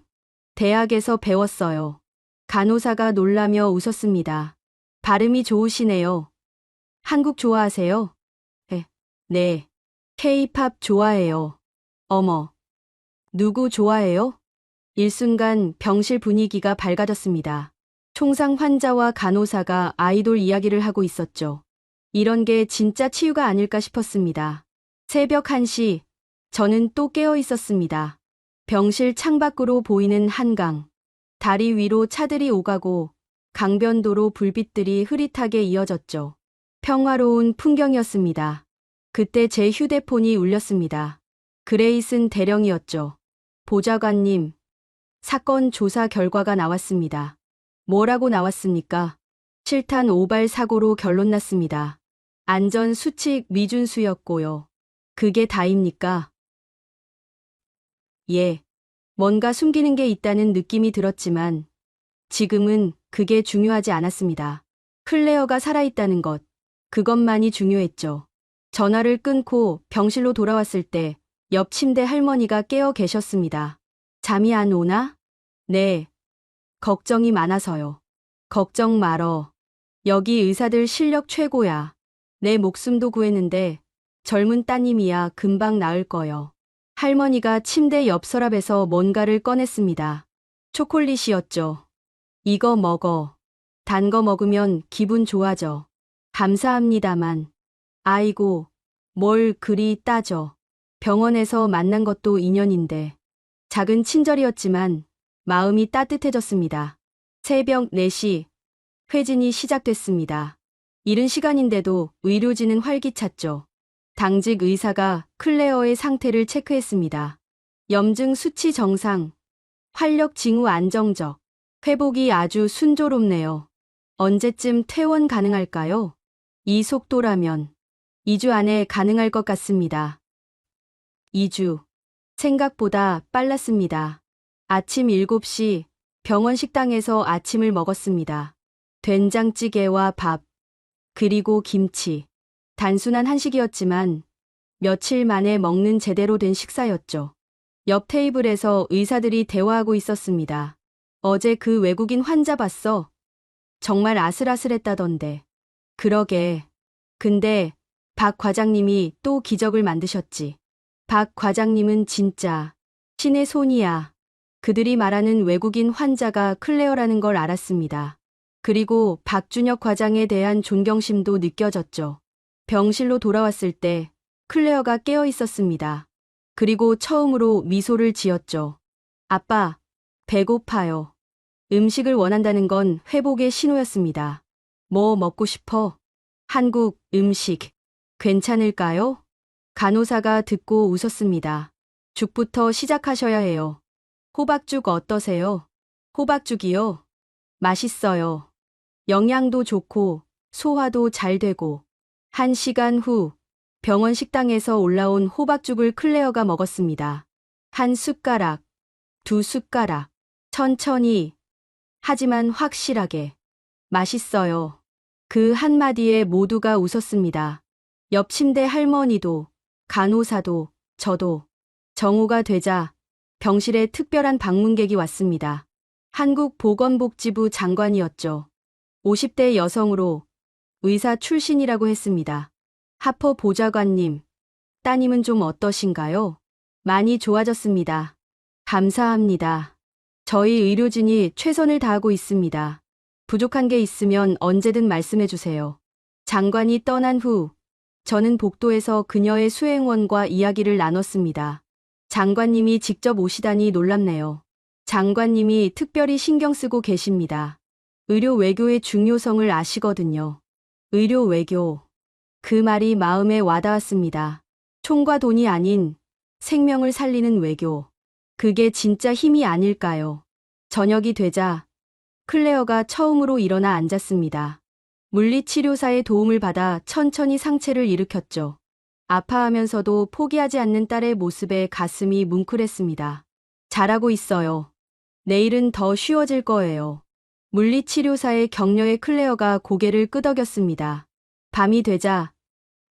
S2: 대학에서 배웠어요. 간호사가 놀라며 웃었습니다. 발음이 좋으시네요. 한국 좋아하세요? 네. K-팝 좋아해요. 어머. 누구 좋아해요? 일순간 병실 분위기가 밝아졌습니다. 총상 환자와 간호사가 아이돌 이야기를 하고 있었죠. 이런 게 진짜 치유가 아닐까 싶었습니다. 새벽 1시, 저는 또 깨어 있었습니다. 병실 창밖으로 보이는 한강. 다리 위로 차들이 오가고 강변도로 불빛들이 흐릿하게 이어졌죠. 평화로운 풍경이었습니다. 그때 제 휴대폰이 울렸습니다. 그레이슨 대령이었죠. 보좌관님, 사건 조사 결과가 나왔습니다. 뭐라고 나왔습니까? 7탄 오발 사고로 결론 났습니다. 안전 수칙 미준수였고요. 그게 다입니까? 예. 뭔가 숨기는 게 있다는 느낌이 들었지만 지금은 그게 중요하지 않았습니다. 클레어가 살아있다는 것, 그것만이 중요했죠. 전화를 끊고 병실로 돌아왔을 때 옆 침대 할머니가 깨어 계셨습니다. 잠이 안 오나? 네. 걱정이 많아서요. 걱정 말어. 여기 의사들 실력 최고야. 내 목숨도 구했는데 젊은 따님이야 금방 나을 거요. 할머니가 침대 옆 서랍에서 뭔가를 꺼냈습니다. 초콜릿이었죠. 이거 먹어. 단 거 먹으면 기분 좋아져. 감사합니다만. 아이고, 뭘 그리 따져. 병원에서 만난 것도 인연인데. 작은 친절이었지만 마음이 따뜻해졌습니다. 새벽 4시, 회진이 시작됐습니다. 이른 시간인데도 의료진은 활기찼죠. 당직 의사가 클레어의 상태를 체크했습니다. 염증 수치 정상, 활력 징후 안정적, 회복이 아주 순조롭네요. 언제쯤 퇴원 가능할까요? 이 속도라면 2주 안에 가능할 것 같습니다. 2주. 생각보다 빨랐습니다. 아침 7시 병원 식당에서 아침을 먹었습니다. 된장찌개와 밥, 그리고 김치. 단순한 한식이었지만 며칠 만에 먹는 제대로 된 식사였죠. 옆 테이블에서 의사들이 대화하고 있었습니다. 어제 그 외국인 환자 봤어? 정말 아슬아슬했다던데. 그러게. 근데 박 과장님이 또 기적을 만드셨지. 박 과장님은 진짜 신의 손이야. 그들이 말하는 외국인 환자가 클레어라는 걸 알았습니다. 그리고 박준혁 과장에 대한 존경심도 느껴졌죠. 병실로 돌아왔을 때 클레어가 깨어 있었습니다. 그리고 처음으로 미소를 지었죠. 아빠, 배고파요. 음식을 원한다는 건 회복의 신호였습니다. 뭐 먹고 싶어? 한국 음식. 괜찮을까요? 간호사가 듣고 웃었습니다. 죽부터 시작하셔야 해요. 호박죽 어떠세요? 호박죽이요? 맛있어요. 영양도 좋고 소화도 잘 되고. 1시간 후 병원 식당에서 올라온 호박죽을 클레어가 먹었습니다. 한 숟가락, 두 숟가락, 천천히, 하지만 확실하게. 맛있어요. 그 한마디에 모두가 웃었습니다. 옆 침대 할머니도, 간호사도, 저도. 정오가 되자 병실에 특별한 방문객이 왔습니다. 한국보건복지부 장관이었죠. 50대 여성으로 의사 출신이라고 했습니다. 하퍼 보좌관님, 따님은 좀 어떠신가요? 많이 좋아졌습니다. 감사합니다. 저희 의료진이 최선을 다하고 있습니다. 부족한 게 있으면 언제든 말씀해 주세요. 장관이 떠난 후 저는 복도에서 그녀의 수행원과 이야기를 나눴습니다. 장관님이 직접 오시다니 놀랍네요. 장관님이 특별히 신경 쓰고 계십니다. 의료 외교의 중요성을 아시거든요. 의료 외교. 그 말이 마음에 와닿았습니다. 총과 돈이 아닌 생명을 살리는 외교. 그게 진짜 힘이 아닐까요? 저녁이 되자 클레어가 처음으로 일어나 앉았습니다. 물리치료사의 도움을 받아 천천히 상체를 일으켰죠. 아파하면서도 포기하지 않는 딸의 모습에 가슴이 뭉클했습니다. 잘하고 있어요. 내일은 더 쉬워질 거예요. 물리치료사의 격려에 클레어가 고개를 끄덕였습니다. 밤이 되자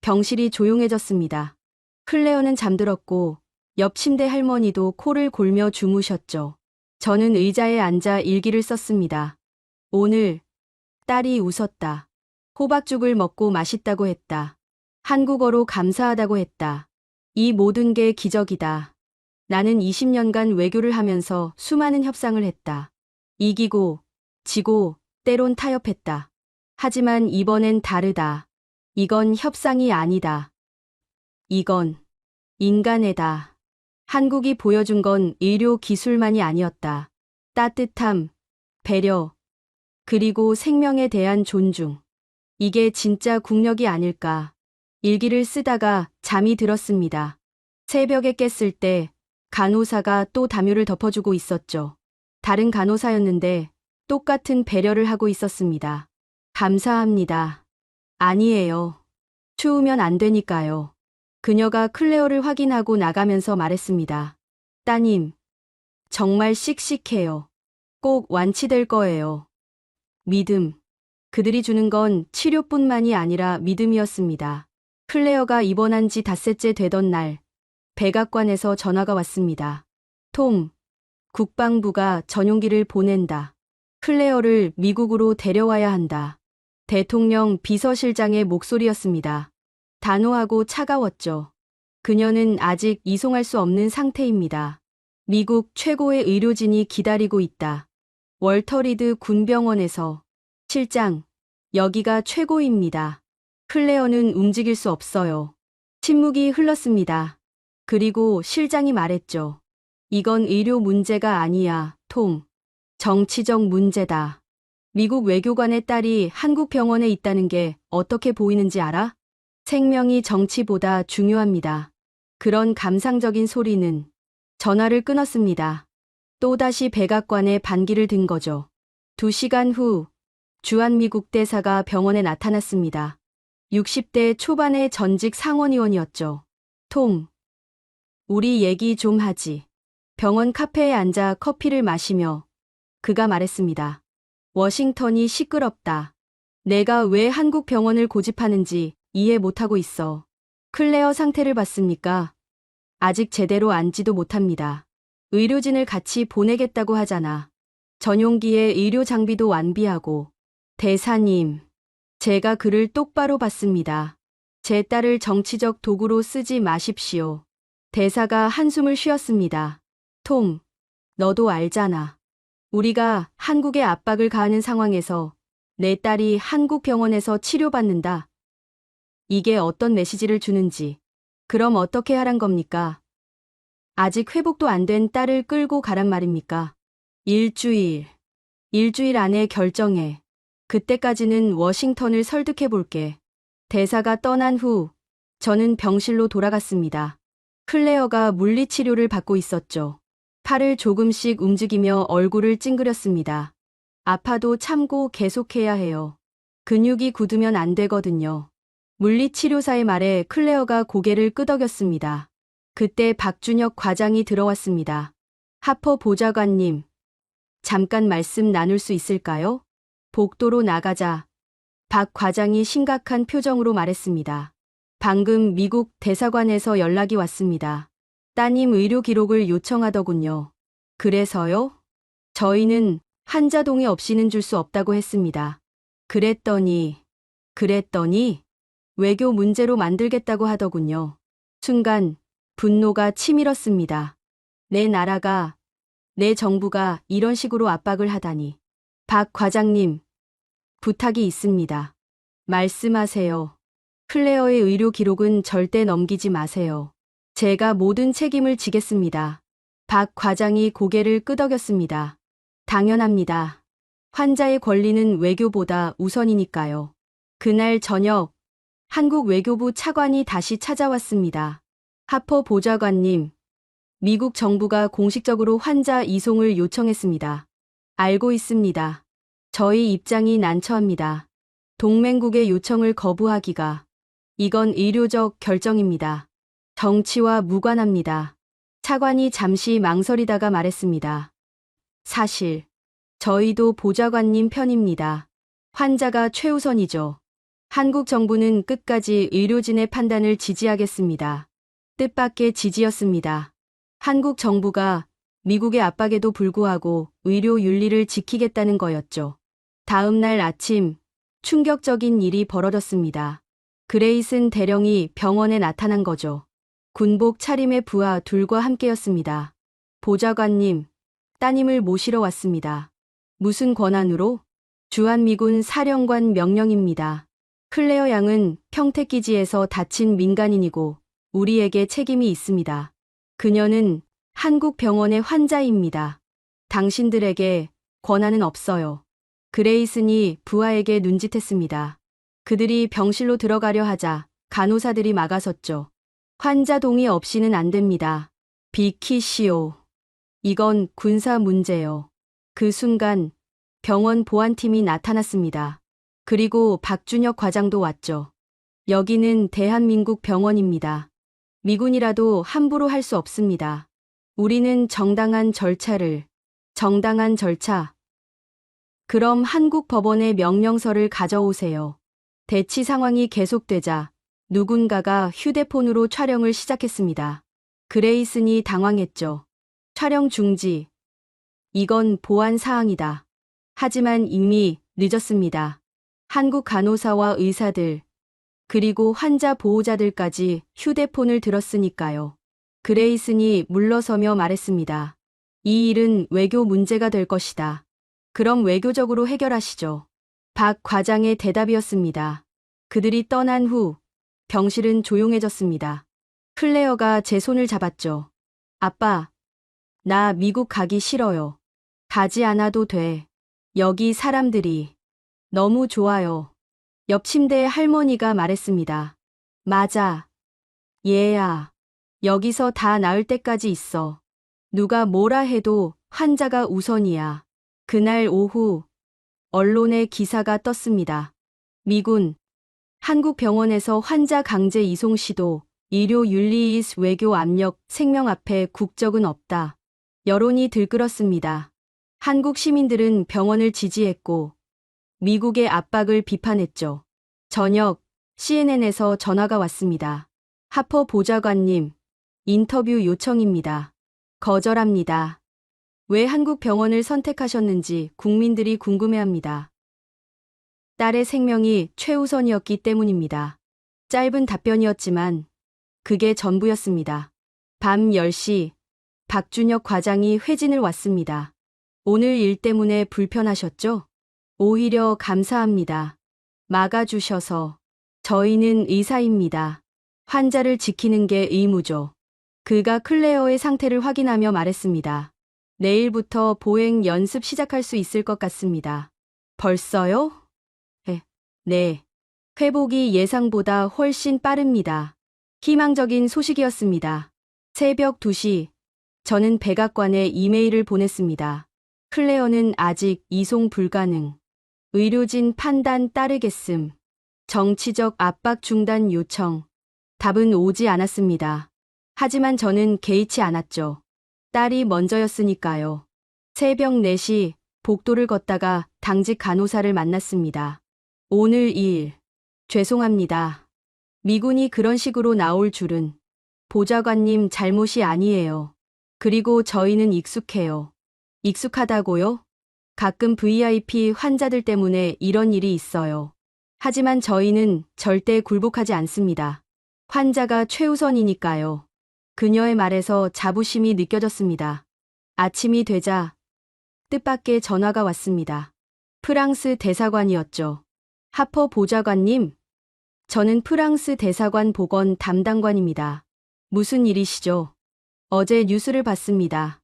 S2: 병실이 조용해졌습니다. 클레어는 잠들었고 옆 침대 할머니도 코를 골며 주무셨죠. 저는 의자에 앉아 일기를 썼습니다. 오늘 딸이 웃었다. 호박죽을 먹고 맛있다고 했다. 한국어로 감사하다고 했다. 이 모든 게 기적이다. 나는 20년간 외교를 하면서 수많은 협상을 했다. 이기고, 지고, 때론 타협했다. 하지만 이번엔 다르다. 이건 협상이 아니다. 이건 인간애다. 한국이 보여준 건 의료 기술만이 아니었다. 따뜻함, 배려, 그리고 생명에 대한 존중. 이게 진짜 국력이 아닐까. 일기를 쓰다가 잠이 들었습니다. 새벽에 깼을 때 간호사가 또 담요를 덮어주고 있었죠. 다른 간호사였는데 똑같은 배려를 하고 있었습니다. 감사합니다. 아니에요. 추우면 안 되니까요. 그녀가 클레어를 확인하고 나가면서 말했습니다. 따님, 정말 씩씩해요. 꼭 완치될 거예요. 믿음. 그들이 주는 건 치료뿐만이 아니라 믿음이었습니다. 클레어가 입원한 지 닷새째 되던 날, 백악관에서 전화가 왔습니다. 톰, 국방부가 전용기를 보낸다. 클레어를 미국으로 데려와야 한다. 대통령 비서실장의 목소리였습니다. 단호하고 차가웠죠. 그녀는 아직 이송할 수 없는 상태입니다. 미국 최고의 의료진이 기다리고 있다. 월터 리드 군병원에서. 실장, 여기가 최고입니다. 클레어는 움직일 수 없어요. 침묵이 흘렀습니다. 그리고 실장이 말했죠. 이건 의료 문제가 아니야, 톰. 정치적 문제다. 미국 외교관의 딸이 한국 병원에 있다는 게 어떻게 보이는지 알아? 생명이 정치보다 중요합니다. 그런 감상적인 소리는 전화를 끊었습니다. 또다시 백악관에 반기를 든 거죠. 2시간 후 주한미국 대사가 병원에 나타났습니다. 60대 초반의 전직 상원의원이었죠. 톰, 우리 얘기 좀 하지. 병원 카페에 앉아 커피를 마시며 그가 말했습니다. 워싱턴이 시끄럽다. 내가 왜 한국 병원을 고집하는지 이해 못하고 있어. 클레어 상태를 봤습니까? 아직 제대로 앉지도 못합니다. 의료진을 같이 보내겠다고 하잖아. 전용기에 의료 장비도 완비하고. 대사님, 제가 그를 똑바로 봤습니다. 제 딸을 정치적 도구로 쓰지 마십시오. 대사가 한숨을 쉬었습니다. 톰, 너도 알잖아. 우리가 한국에 압박을 가하는 상황에서 내 딸이 한국 병원에서 치료받는다. 이게 어떤 메시지를 주는지. 그럼 어떻게 하란 겁니까? 아직 회복도 안 된 딸을 끌고 가란 말입니까? 일주일 안에 결정해. 그때까지는 워싱턴을 설득해 볼게. 대사가 떠난 후 저는 병실로 돌아갔습니다. 클레어가 물리치료를 받고 있었죠. 팔을 조금씩 움직이며 얼굴을 찡그렸습니다. 아파도 참고 계속해야 해요. 근육이 굳으면 안 되거든요. 물리치료사의 말에 클레어가 고개를 끄덕였습니다. 그때 박준혁 과장이 들어왔습니다. 하퍼 보좌관님, 잠깐 말씀 나눌 수 있을까요? 복도로 나가자 박 과장이 심각한 표정으로 말했습니다. 방금 미국 대사관에서 연락이 왔습니다. 따님 의료 기록을 요청하더군요. 그래서요? 저희는 환자 동의 없이는 줄 수 없다고 했습니다. 그랬더니 외교 문제로 만들겠다고 하더군요. 순간 분노가 치밀었습니다. 내 나라가, 내 정부가 이런 식으로 압박을 하다니. 박 과장님, 부탁이 있습니다. 말씀하세요. 클레어의 의료 기록은 절대 넘기지 마세요. 제가 모든 책임을 지겠습니다. 박 과장이 고개를 끄덕였습니다. 당연합니다. 환자의 권리는 외교보다 우선이니까요. 그날 저녁, 한국 외교부 차관이 다시 찾아왔습니다. 하퍼 보좌관님, 미국 정부가 공식적으로 환자 이송을 요청했습니다. 알고 있습니다. 저희 입장이 난처합니다. 동맹국의 요청을 거부하기가, 이건 의료적 결정입니다. 정치와 무관합니다. 차관이 잠시 망설이다가 말했습니다. 사실, 저희도 보좌관님 편입니다. 환자가 최우선이죠. 한국 정부는 끝까지 의료진의 판단을 지지하겠습니다. 뜻밖의 지지였습니다. 한국 정부가 미국의 압박에도 불구하고 의료 윤리를 지키겠다는 거였죠. 다음 날 아침, 충격적인 일이 벌어졌습니다. 그레이슨 대령이 병원에 나타난 거죠. 군복 차림의 부하 둘과 함께였습니다. 보좌관님, 따님을 모시러 왔습니다. 무슨 권한으로? 주한미군 사령관 명령입니다. 클레어 양은 평택기지에서 다친 민간인이고 우리에게 책임이 있습니다. 그녀는 한국 병원의 환자입니다. 당신들에게 권한은 없어요. 그레이슨이 부하에게 눈짓했습니다. 그들이 병실로 들어가려 하자 간호사들이 막아섰죠. 환자 동의 없이는 안 됩니다. 비키시오. 이건 군사 문제요. 그 순간 병원 보안팀이 나타났습니다. 그리고 박준혁 과장도 왔죠. 여기는 대한민국 병원입니다. 미군이라도 함부로 할 수 없습니다. 우리는 정당한 절차. 그럼 한국 법원의 명령서를 가져오세요. 대치 상황이 계속되자 누군가가 휴대폰으로 촬영을 시작했습니다. 그레이슨이 당황했죠. 촬영 중지. 이건 보안 사항이다. 하지만 이미 늦었습니다. 한국 간호사와 의사들, 그리고 환자 보호자들까지 휴대폰을 들었으니까요. 그레이슨이 물러서며 말했습니다. 이 일은 외교 문제가 될 것이다. 그럼 외교적으로 해결하시죠. 박 과장의 대답이었습니다. 그들이 떠난 후 병실은 조용해졌습니다. 클레어가 제 손을 잡았죠. 아빠, 나 미국 가기 싫어요. 가지 않아도 돼. 여기 사람들이 너무 좋아요. 옆 침대의 할머니가 말했습니다. 맞아. 얘야. 여기서 다 나을 때까지 있어. 누가 뭐라 해도 환자가 우선이야. 그날 오후 언론에 기사가 떴습니다. 미군, 한국 병원에서 환자 강제 이송 시도, 의료 윤리 is 외교 압력, 생명 앞에 국적은 없다. 여론이 들끓었습니다. 한국 시민들은 병원을 지지했고 미국의 압박을 비판했죠. 저녁 CNN에서 전화가 왔습니다. 하퍼 보좌관님, 인터뷰 요청입니다. 거절합니다. 왜 한국 병원을 선택하셨는지 국민들이 궁금해합니다. 딸의 생명이 최우선이었기 때문입니다. 짧은 답변이었지만 그게 전부였습니다. 밤 10시 박준혁 과장이 회진을 왔습니다. 오늘 일 때문에 불편하셨죠? 오히려 감사합니다. 막아주셔서. 저희는 의사입니다. 환자를 지키는 게 의무죠. 그가 클레어의 상태를 확인하며 말했습니다. 내일부터 보행 연습 시작할 수 있을 것 같습니다. 벌써요? 네. 회복이 예상보다 훨씬 빠릅니다. 희망적인 소식이었습니다. 새벽 2시 저는 백악관에 이메일을 보냈습니다. 클레어는 아직 이송 불가능. 의료진 판단 따르겠음. 정치적 압박 중단 요청. 답은 오지 않았습니다. 하지만 저는 개의치 않았죠. 딸이 먼저였으니까요. 새벽 4시 복도를 걷다가 당직 간호사를 만났습니다. 오늘 일. 죄송합니다. 미군이 그런 식으로 나올 줄은. 보좌관님 잘못이 아니에요. 그리고 저희는 익숙해요. 익숙하다고요? 가끔 VIP 환자들 때문에 이런 일이 있어요. 하지만 저희는 절대 굴복하지 않습니다. 환자가 최우선이니까요. 그녀의 말에서 자부심이 느껴졌습니다. 아침이 되자 뜻밖의 전화가 왔습니다. 프랑스 대사관이었죠. 하퍼 보좌관님, 저는 프랑스 대사관 보건 담당관입니다. 무슨 일이시죠? 어제 뉴스를 봤습니다.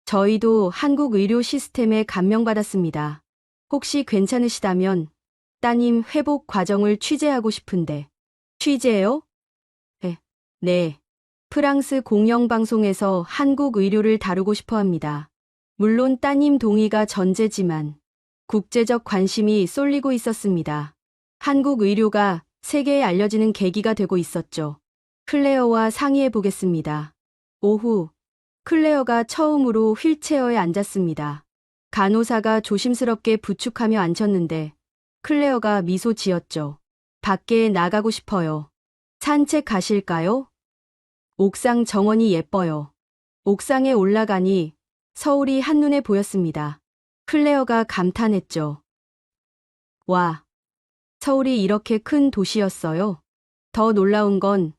S2: 저희도 한국 의료 시스템에 감명받았습니다. 혹시 괜찮으시다면 따님 회복 과정을 취재하고 싶은데. 취재요? 네. 프랑스 공영방송에서 한국 의료를 다루고 싶어 합니다. 물론 따님 동의가 전제지만 국제적 관심이 쏠리고 있었습니다. 한국 의료가 세계에 알려지는 계기가 되고 있었죠. 클레어와 상의해 보겠습니다. 오후, 클레어가 처음으로 휠체어에 앉았습니다. 간호사가 조심스럽게 부축하며 앉혔는데 클레어가 미소 지었죠. 밖에 나가고 싶어요. 산책 가실까요? 옥상 정원이 예뻐요. 옥상에 올라가니 서울이 한눈에 보였습니다. 클레어가 감탄했죠. 와, 서울이 이렇게 큰 도시였어요. 더 놀라운 건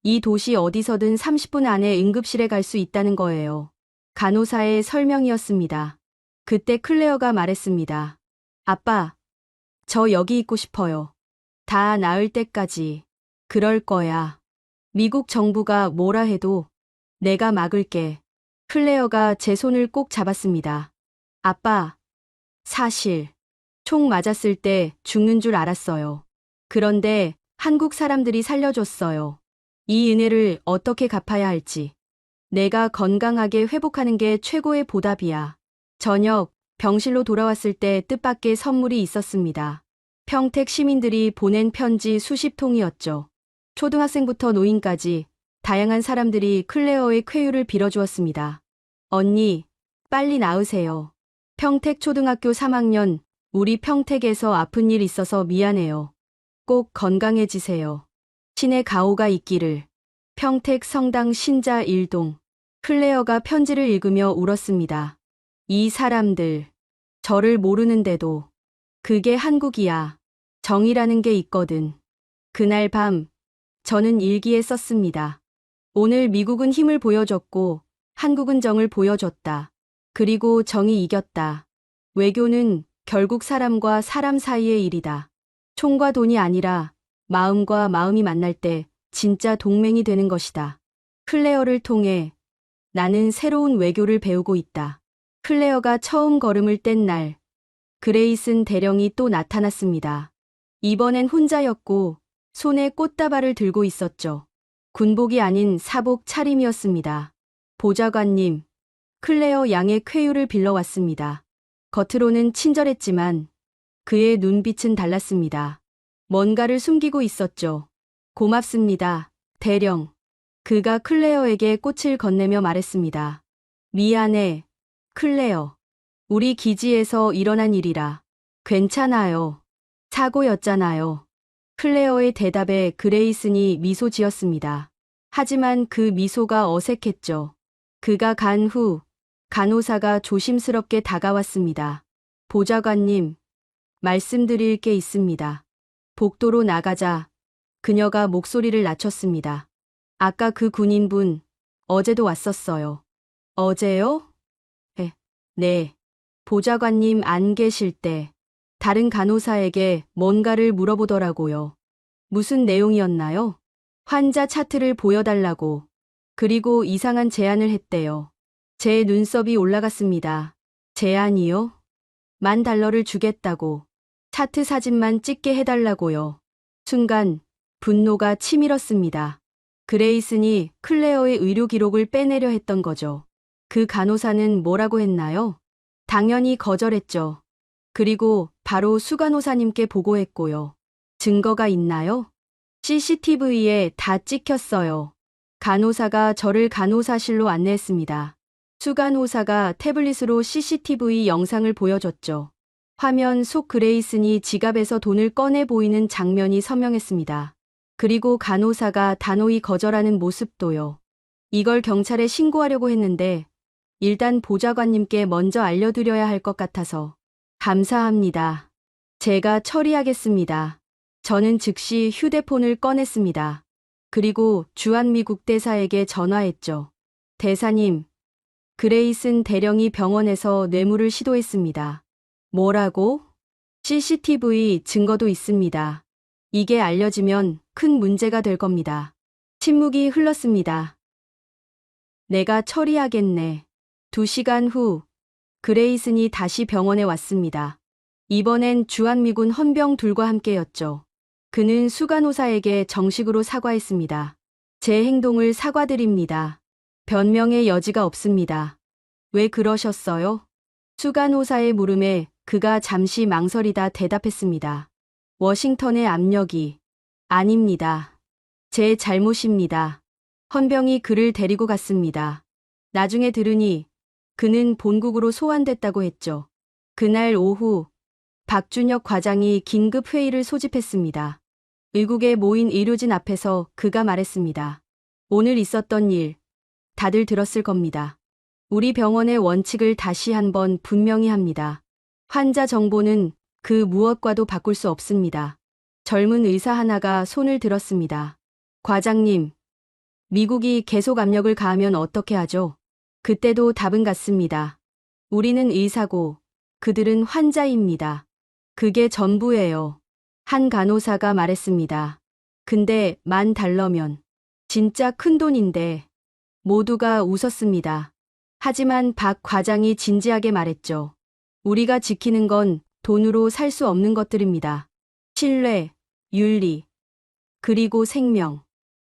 S2: 이 도시 어디서든 30분 안에 응급실에 갈 수 있다는 거예요. 간호사의 설명이었습니다. 그때 클레어가 말했습니다. 아빠, 저 여기 있고 싶어요. 다 나을 때까지. 그럴 거야. 미국 정부가 뭐라 해도 내가 막을게. 클레어가 제 손을 꼭 잡았습니다. 아빠, 사실 총 맞았을 때 죽는 줄 알았어요. 그런데 한국 사람들이 살려줬어요. 이 은혜를 어떻게 갚아야 할지. 내가 건강하게 회복하는 게 최고의 보답이야. 저녁, 병실로 돌아왔을 때 뜻밖의 선물이 있었습니다. 평택 시민들이 보낸 편지 수십 통이었죠. 초등학생부터 노인까지 다양한 사람들이 클레어의 쾌유를 빌어주었습니다. 언니, 빨리 나으세요. 평택 초등학교 3학년, 우리 평택에서 아픈 일 있어서 미안해요. 꼭 건강해지세요. 신의 가호가 있기를. 평택 성당 신자 1동. 클레어가 편지를 읽으며 울었습니다. 이 사람들, 저를 모르는데도 그게 한국이야. 정이라는 게 있거든. 그날 밤, 저는 일기에 썼습니다. 오늘 미국은 힘을 보여줬고 한국은 정을 보여줬다. 그리고 정이 이겼다. 외교는 결국 사람과 사람 사이의 일이다. 총과 돈이 아니라 마음과 마음이 만날 때 진짜 동맹이 되는 것이다. 클레어를 통해 나는 새로운 외교를 배우고 있다. 클레어가 처음 걸음을 뗀 날, 그레이슨 대령이 또 나타났습니다. 이번엔 혼자였고 손에 꽃다발을 들고 있었죠. 군복이 아닌 사복 차림이었습니다. 보좌관님, 클레어 양의 쾌유를 빌러왔습니다. 겉으로는 친절했지만 그의 눈빛은 달랐습니다. 뭔가를 숨기고 있었죠. 고맙습니다, 대령. 그가 클레어에게 꽃을 건네며 말했습니다. 미안해, 클레어. 우리 기지에서 일어난 일이라. 괜찮아요. 사고였잖아요. 클레어의 대답에 그레이슨이 미소 지었습니다. 하지만 그 미소가 어색했죠. 그가 간 후 간호사가 조심스럽게 다가왔습니다. 보좌관님, 말씀드릴 게 있습니다. 복도로 나가자 그녀가 목소리를 낮췄습니다. 아까 그 군인분, 어제도 왔었어요. 어제요? 네. 보좌관님 안 계실 때 다른 간호사에게 뭔가를 물어보더라고요. 무슨 내용이었나요? 환자 차트를 보여달라고. 그리고 이상한 제안을 했대요. 제 눈썹이 올라갔습니다. 제안이요? $10,000를 주겠다고. 차트 사진만 찍게 해달라고요. 순간 분노가 치밀었습니다. 그레이슨이 클레어의 의료 기록을 빼내려 했던 거죠. 그 간호사는 뭐라고 했나요? 당연히 거절했죠. 그리고 바로 수간호사님께 보고했고요. 증거가 있나요? CCTV에 다 찍혔어요. 간호사가 저를 간호사실로 안내했습니다. 수간호사가 태블릿으로 CCTV 영상을 보여줬죠. 화면 속 그레이슨이 지갑에서 돈을 꺼내 보이는 장면이 선명했습니다. 그리고 간호사가 단호히 거절하는 모습도요. 이걸 경찰에 신고하려고 했는데 일단 보좌관님께 먼저 알려드려야 할 것 같아서. 감사합니다. 제가 처리하겠습니다. 저는 즉시 휴대폰을 꺼냈습니다. 그리고 주한미국 대사에게 전화했죠. 대사님, 그레이슨 대령이 병원에서 뇌물을 시도했습니다. 뭐라고? CCTV 증거도 있습니다. 이게 알려지면 큰 문제가 될 겁니다. 침묵이 흘렀습니다. 내가 처리하겠네. 2시간 후, 그레이슨이 다시 병원에 왔습니다. 이번엔 주한미군 헌병 둘과 함께였죠. 그는 수간호사에게 정식으로 사과했습니다. 제 행동을 사과드립니다. 변명의 여지가 없습니다. 왜 그러셨어요? 수간호사의 물음에 그가 잠시 망설이다 대답했습니다. 워싱턴의 압력이. 아닙니다. 제 잘못입니다. 헌병이 그를 데리고 갔습니다. 나중에 들으니 그는 본국으로 소환됐다고 했죠. 그날 오후 박준혁 과장이 긴급 회의를 소집했습니다. 의국에 모인 의료진 앞에서 그가 말했습니다. 오늘 있었던 일 다들 들었을 겁니다. 우리 병원의 원칙을 다시 한번 분명히 합니다. 환자 정보는 그 무엇과도 바꿀 수 없습니다. 젊은 의사 하나가 손을 들었습니다. 과장님, 미국이 계속 압력을 가하면 어떻게 하죠? 그때도 답은 같습니다. 우리는 의사고 그들은 환자입니다. 그게 전부예요. 한 간호사가 말했습니다. 근데 $10,000면 진짜 큰 돈인데. 모두가 웃었습니다. 하지만 박 과장이 진지하게 말했죠. 우리가 지키는 건 돈으로 살 수 없는 것들입니다. 신뢰, 윤리, 그리고 생명.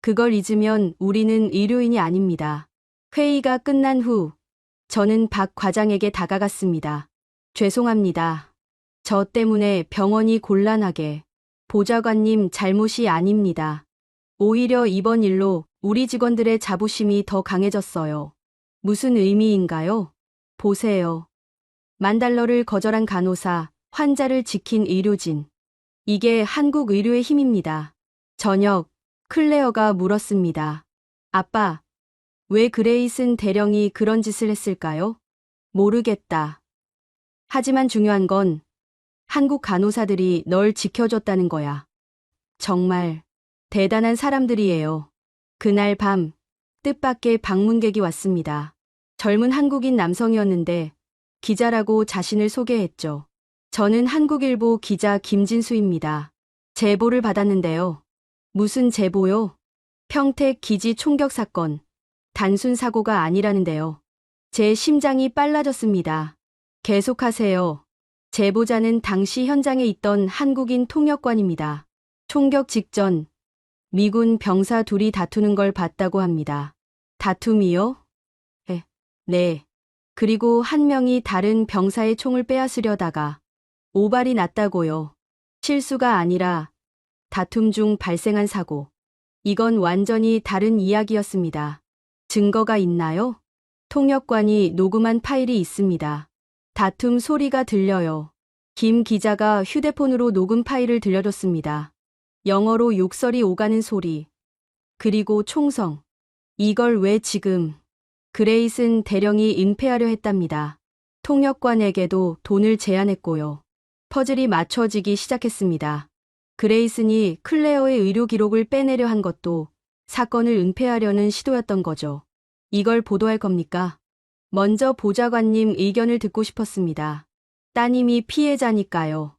S2: 그걸 잊으면 우리는 의료인이 아닙니다. 회의가 끝난 후 저는 박 과장에게 다가갔습니다. 죄송합니다. 저 때문에 병원이 곤란하게. 보좌관님 잘못이 아닙니다. 오히려 이번 일로 우리 직원들의 자부심이 더 강해졌어요. 무슨 의미인가요? 보세요. $10,000를 거절한 간호사, 환자를 지킨 의료진. 이게 한국 의료의 힘입니다. 저녁, 클레어가 물었습니다. 아빠, 왜 그레이슨 대령이 그런 짓을 했을까요? 모르겠다. 하지만 중요한 건 한국 간호사들이 널 지켜줬다는 거야. 정말 대단한 사람들이에요. 그날 밤 뜻밖의 방문객이 왔습니다. 젊은 한국인 남성이었는데 기자라고 자신을 소개했죠. 저는 한국일보 기자 김진수입니다. 제보를 받았는데요. 무슨 제보요? 평택 기지 총격 사건. 단순 사고가 아니라는데요. 제 심장이 빨라졌습니다. 계속하세요. 제보자는 당시 현장에 있던 한국인 통역관입니다. 총격 직전 미군 병사 둘이 다투는 걸 봤다고 합니다. 다툼이요? 네. 그리고 한 명이 다른 병사의 총을 빼앗으려다가 오발이 났다고요. 실수가 아니라 다툼 중 발생한 사고. 이건 완전히 다른 이야기였습니다. 증거가 있나요? 통역관이 녹음한 파일이 있습니다. 다툼 소리가 들려요. 김 기자가 휴대폰으로 녹음 파일을 들려줬습니다. 영어로 욕설이 오가는 소리. 그리고 총성. 이걸 왜 지금? 그레이슨 대령이 은폐하려 했답니다. 통역관에게도 돈을 제안했고요. 퍼즐이 맞춰지기 시작했습니다. 그레이슨이 클레어의 의료 기록을 빼내려 한 것도 사건을 은폐하려는 시도였던 거죠. 이걸 보도할 겁니까? 먼저 보좌관님 의견을 듣고 싶었습니다. 따님이 피해자니까요.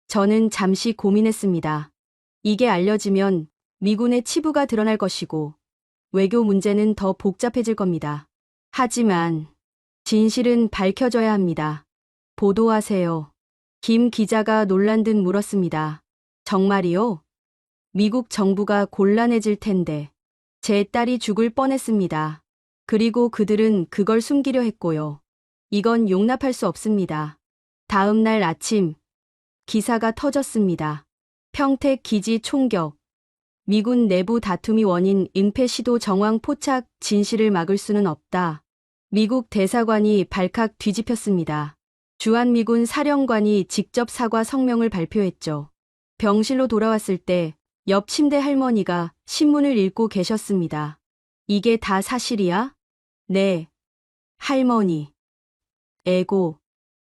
S2: 저는 잠시 고민했습니다. 이게 알려지면 미군의 치부가 드러날 것이고 외교 문제는 더 복잡해질 겁니다. 하지만 진실은 밝혀져야 합니다. 보도하세요. 김 기자가 놀란 듯 물었습니다. 정말이요? 미국 정부가 곤란해질 텐데. 제 딸이 죽을 뻔했습니다. 그리고 그들은 그걸 숨기려 했고요. 이건 용납할 수 없습니다. 다음 날 아침, 기사가 터졌습니다. 평택 기지 총격. 미군 내부 다툼이 원인 은폐 시도 정황 포착 진실을 막을 수는 없다. 미국 대사관이 발칵 뒤집혔습니다. 주한미군 사령관이 직접 사과 성명을 발표했죠. 병실로 돌아왔을 때 옆 침대 할머니가 신문을 읽고 계셨습니다. 이게 다 사실이야? 네. 할머니. 에고.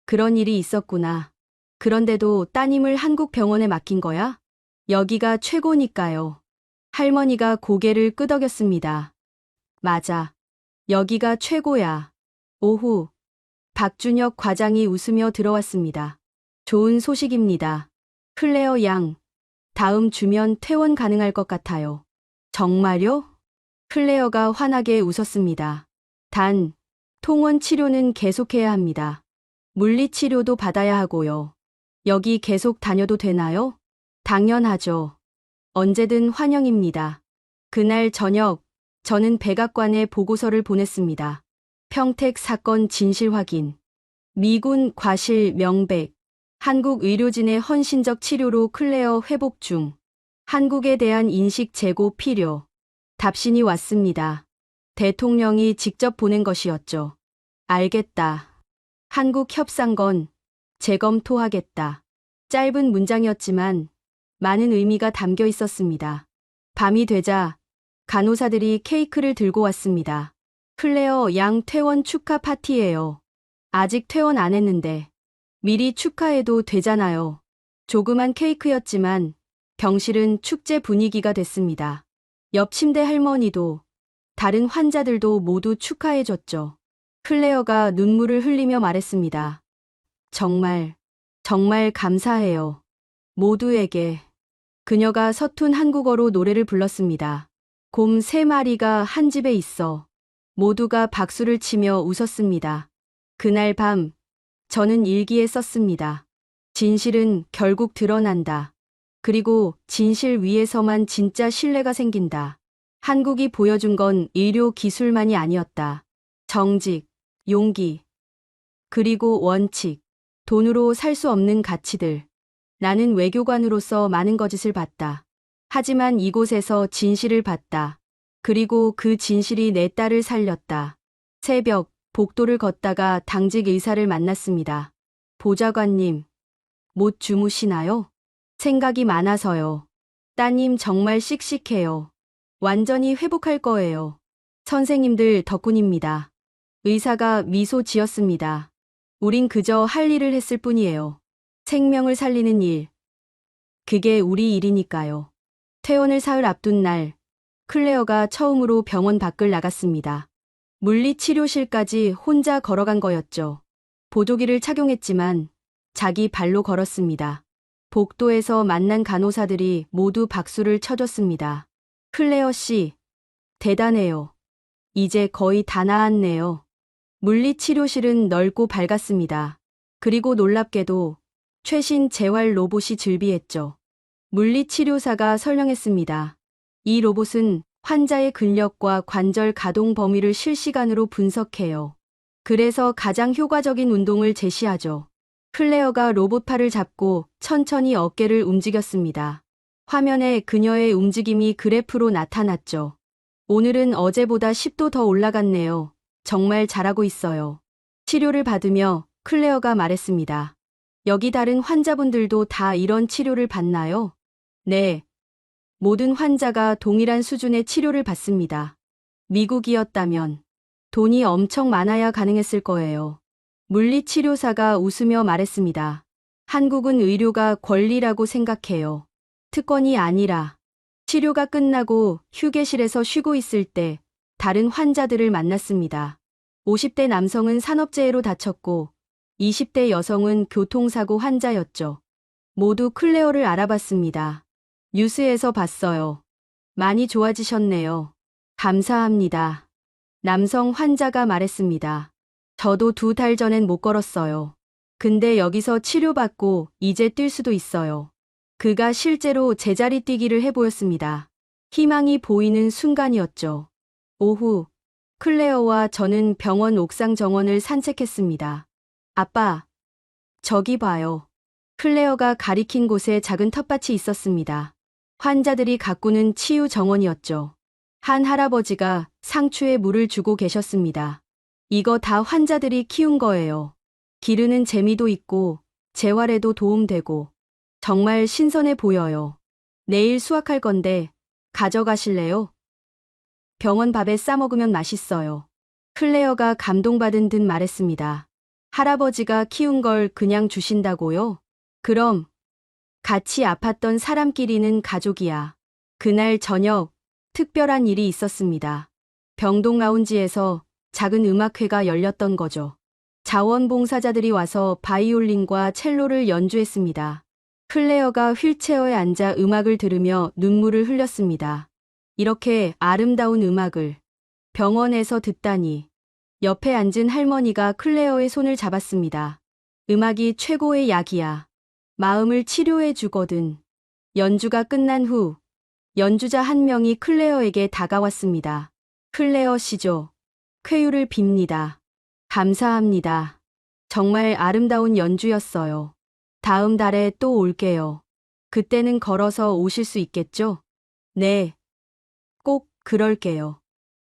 S2: 그런 일이 있었구나. 그런데도 따님을 한국 병원에 맡긴 거야? 여기가 최고니까요. 할머니가 고개를 끄덕였습니다. 맞아. 여기가 최고야. 오후, 박준혁 과장이 웃으며 들어왔습니다. 좋은 소식입니다. 클레어 양, 다음 주면 퇴원 가능할 것 같아요. 정말요? 클레어가 환하게 웃었습니다. 단, 통원 치료는 계속해야 합니다. 물리치료도 받아야 하고요. 여기 계속 다녀도 되나요? 당연하죠. 언제든 환영입니다. 그날 저녁, 저는 백악관에 보고서를 보냈습니다. 평택 사건 진실 확인. 미군 과실 명백. 한국 의료진의 헌신적 치료로 클레어 회복 중. 한국에 대한 인식 제고 필요. 답신이 왔습니다. 대통령이 직접 보낸 것이었죠. 알겠다. 한국 협상건 재검토하겠다. 짧은 문장이었지만 많은 의미가 담겨 있었습니다. 밤이 되자 간호사들이 케이크를 들고 왔습니다. 클레어 양 퇴원 축하 파티예요. 아직 퇴원 안 했는데 미리 축하해도 되잖아요. 조그만 케이크였지만 병실은 축제 분위기가 됐습니다. 옆 침대 할머니도 다른 환자들도 모두 축하해줬죠. 클레어가 눈물을 흘리며 말했습니다. 정말 감사해요. 모두에게. 그녀가 서툰 한국어로 노래를 불렀습니다. 곰 3마리가 한 집에 있어. 모두가 박수를 치며 웃었습니다. 그날 밤, 저는 일기에 썼습니다. 진실은 결국 드러난다. 그리고 진실 위에서만 진짜 신뢰가 생긴다. 한국이 보여준 건 의료 기술만이 아니었다. 정직, 용기, 그리고 원칙, 돈으로 살 수 없는 가치들. 나는 외교관으로서 많은 거짓을 봤다. 하지만 이곳에서 진실을 봤다. 그리고 그 진실이 내 딸을 살렸다. 새벽, 복도를 걷다가 당직 의사를 만났습니다. 보좌관님, 못 주무시나요? 생각이 많아서요. 따님 정말 씩씩해요. 완전히 회복할 거예요. 선생님들 덕분입니다. 의사가 미소 지었습니다. 우린 그저 할 일을 했을 뿐이에요. 생명을 살리는 일. 그게 우리 일이니까요. 퇴원을 사흘 앞둔 날, 클레어가 처음으로 병원 밖을 나갔습니다. 물리치료실까지 혼자 걸어간 거였죠. 보조기를 착용했지만 자기 발로 걸었습니다. 복도에서 만난 간호사들이 모두 박수를 쳐줬습니다. 클레어 씨, 대단해요. 이제 거의 다 나았네요. 물리치료실은 넓고 밝았습니다. 그리고 놀랍게도 최신 재활 로봇이 즐비했죠. 물리치료사가 설명했습니다. 이 로봇은 환자의 근력과 관절 가동 범위를 실시간으로 분석해요. 그래서 가장 효과적인 운동을 제시하죠. 클레어가 로봇팔을 잡고 천천히 어깨를 움직였습니다. 화면에 그녀의 움직임이 그래프로 나타났죠. 오늘은 어제보다 10도 더 올라갔네요. 정말 잘하고 있어요. 치료를 받으며 클레어가 말했습니다. 여기 다른 환자분들도 다 이런 치료를 받나요? 네. 모든 환자가 동일한 수준의 치료를 받습니다. 미국이었다면 돈이 엄청 많아야 가능했을 거예요. 물리치료사가 웃으며 말했습니다. 한국은 의료가 권리라고 생각해요. 특권이 아니라. 치료가 끝나고 휴게실에서 쉬고 있을 때 다른 환자들을 만났습니다. 50대 남성은 산업재해로 다쳤고 20대 여성은 교통사고 환자였죠. 모두 클레어를 알아봤습니다. 뉴스에서 봤어요. 많이 좋아지셨네요. 감사합니다. 남성 환자가 말했습니다. 저도 2달 전엔 못 걸었어요. 근데 여기서 치료받고 이제 뛸 수도 있어요. 그가 실제로 제자리 뛰기를 해보였습니다. 희망이 보이는 순간이었죠. 오후, 클레어와 저는 병원 옥상 정원을 산책했습니다. 아빠, 저기 봐요. 클레어가 가리킨 곳에 작은 텃밭이 있었습니다. 환자들이 가꾸는 치유 정원이었죠. 한 할아버지가 상추에 물을 주고 계셨습니다. 이거 다 환자들이 키운 거예요. 기르는 재미도 있고 재활에도 도움되고 정말 신선해 보여요. 내일 수확할 건데 가져가실래요? 병원 밥에 싸먹으면 맛있어요. 클레어가 감동받은 듯 말했습니다. 할아버지가 키운 걸 그냥 주신다고요? 그럼 같이 아팠던 사람끼리는 가족이야. 그날 저녁 특별한 일이 있었습니다. 병동 라운지에서 작은 음악회가 열렸던 거죠. 자원봉사자들이 와서 바이올린과 첼로를 연주했습니다. 클레어가 휠체어에 앉아 음악을 들으며 눈물을 흘렸습니다. 이렇게 아름다운 음악을 병원에서 듣다니. 옆에 앉은 할머니가 클레어의 손을 잡았습니다. 음악이 최고의 약이야. 마음을 치료해 주거든. 연주가 끝난 후 연주자 한 명이 클레어에게 다가왔습니다. 클레어 씨죠. 쾌유를 빕니다. 감사합니다. 정말 아름다운 연주였어요. 다음 달에 또 올게요. 그때는 걸어서 오실 수 있겠죠? 네. 꼭 그럴게요.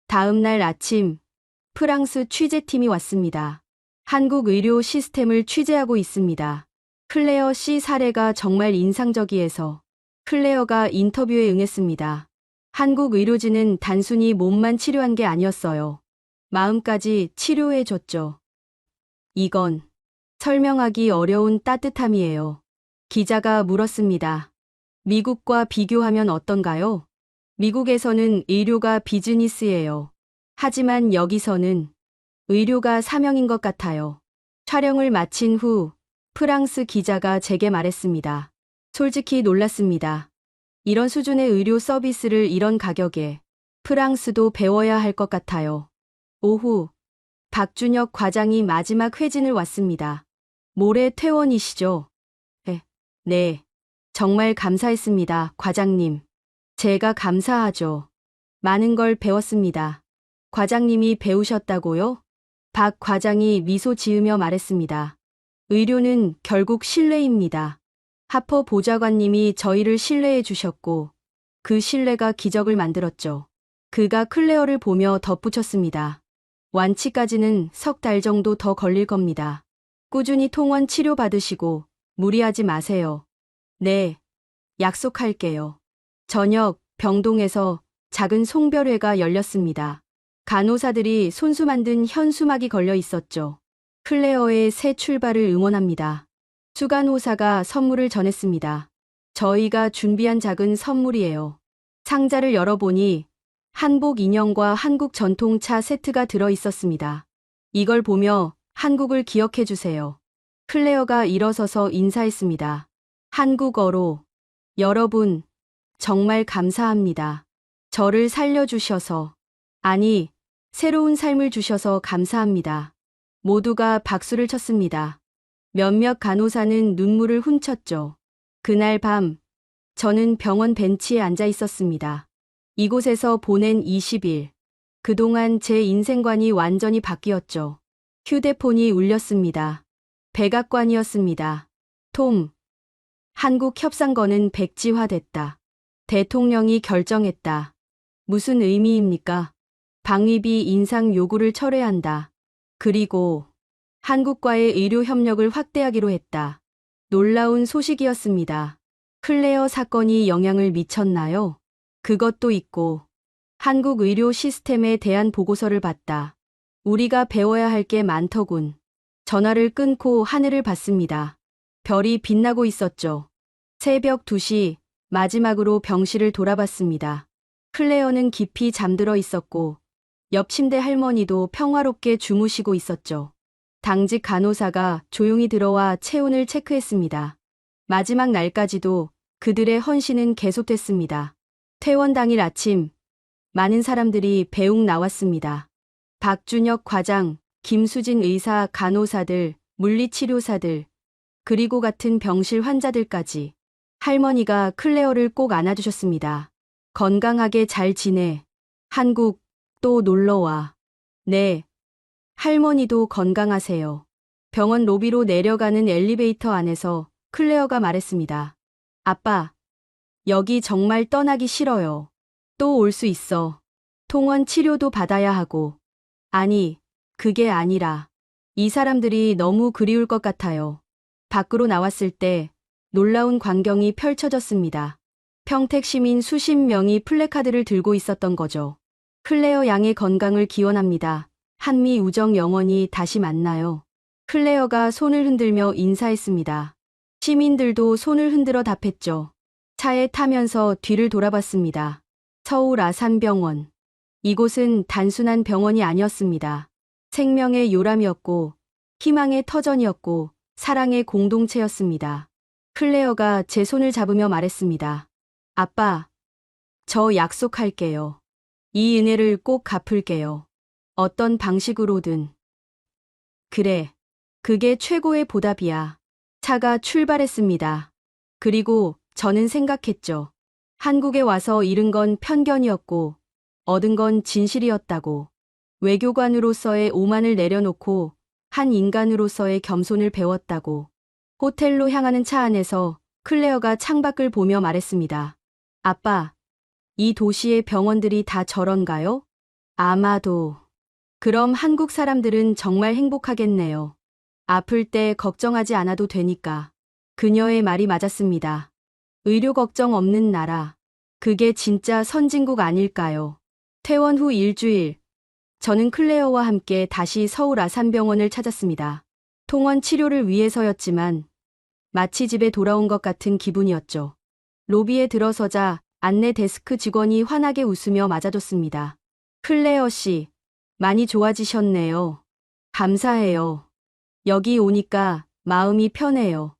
S2: 다음 날 아침 프랑스 취재팀이 왔습니다. 한국 의료 시스템을 취재하고 있습니다. 클레어 씨 사례가 정말 인상적이해서 클레어가 인터뷰에 응했습니다. 한국 의료진은 단순히 몸만 치료한 게 아니었어요. 마음까지 치료해줬죠. 이건 설명하기 어려운 따뜻함이에요. 기자가 물었습니다. 미국과 비교하면 어떤가요? 미국에서는 의료가 비즈니스예요. 하지만 여기서는 의료가 사명인 것 같아요. 촬영을 마친 후 프랑스 기자가 제게 말했습니다. 솔직히 놀랐습니다. 이런 수준의 의료 서비스를 이런 가격에 프랑스도 배워야 할 것 같아요. 오후 박준혁 과장이 마지막 회진을 왔습니다. 모레 퇴원이시죠? 네. 정말 감사했습니다, 과장님. 제가 감사하죠. 많은 걸 배웠습니다. 과장님이 배우셨다고요? 박 과장이 미소 지으며 말했습니다. 의료는 결국 신뢰입니다. 하퍼 보좌관님이 저희를 신뢰해 주셨고 그 신뢰가 기적을 만들었죠. 그가 클레어를 보며 덧붙였습니다. 완치까지는 석 달 정도 더 걸릴 겁니다. 꾸준히 통원 치료 받으시고 무리하지 마세요. 네, 약속할게요. 저녁 병동에서 작은 송별회가 열렸습니다. 간호사들이 손수 만든 현수막이 걸려 있었죠. 클레어의 새 출발을 응원합니다. 수간호사가 선물을 전했습니다. 저희가 준비한 작은 선물이에요. 상자를 열어보니 한복 인형과 한국 전통차 세트가 들어 있었습니다. 이걸 보며 한국을 기억해 주세요. 클레어가 일어서서 인사했습니다. 한국어로 여러분 정말 감사합니다. 저를 살려주셔서 아니 새로운 삶을 주셔서 감사합니다. 모두가 박수를 쳤습니다. 몇몇 간호사는 눈물을 훔쳤죠. 그날 밤 저는 병원 벤치에 앉아 있었습니다. 이곳에서 보낸 20일. 그동안 제 인생관이 완전히 바뀌었죠. 휴대폰이 울렸습니다. 백악관이었습니다. 톰. 한국 협상건은 백지화됐다. 대통령이 결정했다. 무슨 의미입니까? 방위비 인상 요구를 철회한다. 그리고 한국과의 의료 협력을 확대하기로 했다. 놀라운 소식이었습니다. 클레어 사건이 영향을 미쳤나요? 그것도 있고 한국 의료 시스템에 대한 보고서를 봤다. 우리가 배워야 할 게 많더군. 전화를 끊고 하늘을 봤습니다. 별이 빛나고 있었죠. 새벽 2시 마지막으로 병실을 돌아봤습니다. 클레어는 깊이 잠들어 있었고 옆 침대 할머니도 평화롭게 주무시고 있었죠. 당직 간호사가 조용히 들어와 체온을 체크했습니다. 마지막 날까지도 그들의 헌신은 계속됐습니다. 퇴원 당일 아침 많은 사람들이 배웅 나왔습니다. 박준혁 과장, 김수진 의사, 간호사들, 물리치료사들, 그리고 같은 병실 환자들까지 할머니가 클레어를 꼭 안아주셨습니다. 건강하게 잘 지내. 한국 또 놀러와. 네. 할머니도 건강하세요. 병원 로비로 내려가는 엘리베이터 안에서 클레어가 말했습니다. 아빠, 여기 정말 떠나기 싫어요. 또 올 수 있어. 통원 치료도 받아야 하고. 아니, 그게 아니라 이 사람들이 너무 그리울 것 같아요. 밖으로 나왔을 때 놀라운 광경이 펼쳐졌습니다. 평택 시민 수십 명이 플래카드를 들고 있었던 거죠. 클레어 양의 건강을 기원합니다. 한미 우정 영원히 다시 만나요. 클레어가 손을 흔들며 인사했습니다. 시민들도 손을 흔들어 답했죠. 차에 타면서 뒤를 돌아봤습니다. 서울 아산병원. 이곳은 단순한 병원이 아니었습니다. 생명의 요람이었고, 희망의 터전이었고, 사랑의 공동체였습니다. 클레어가 제 손을 잡으며 말했습니다. 아빠, 저 약속할게요. 이 은혜를 꼭 갚을게요. 어떤 방식으로든. 그래, 그게 최고의 보답이야. 차가 출발했습니다. 그리고 저는 생각했죠. 한국에 와서 잃은 건 편견이었고, 얻은 건 진실이었다고. 외교관으로서의 오만을 내려놓고 한 인간으로서의 겸손을 배웠다고. 호텔로 향하는 차 안에서 클레어가 창밖을 보며 말했습니다. 아빠, 이 도시의 병원들이 다 저런가요? 아마도. 그럼 한국 사람들은 정말 행복하겠네요. 아플 때 걱정하지 않아도 되니까. 그녀의 말이 맞았습니다. 의료 걱정 없는 나라. 그게 진짜 선진국 아닐까요? 퇴원 후 일주일. 저는 클레어와 함께 다시 서울 아산병원을 찾았습니다. 통원 치료를 위해서였지만 마치 집에 돌아온 것 같은 기분이었죠. 로비에 들어서자 안내 데스크 직원이 환하게 웃으며 맞아줬습니다. 클레어 씨, 많이 좋아지셨네요. 감사해요. 여기 오니까 마음이 편해요.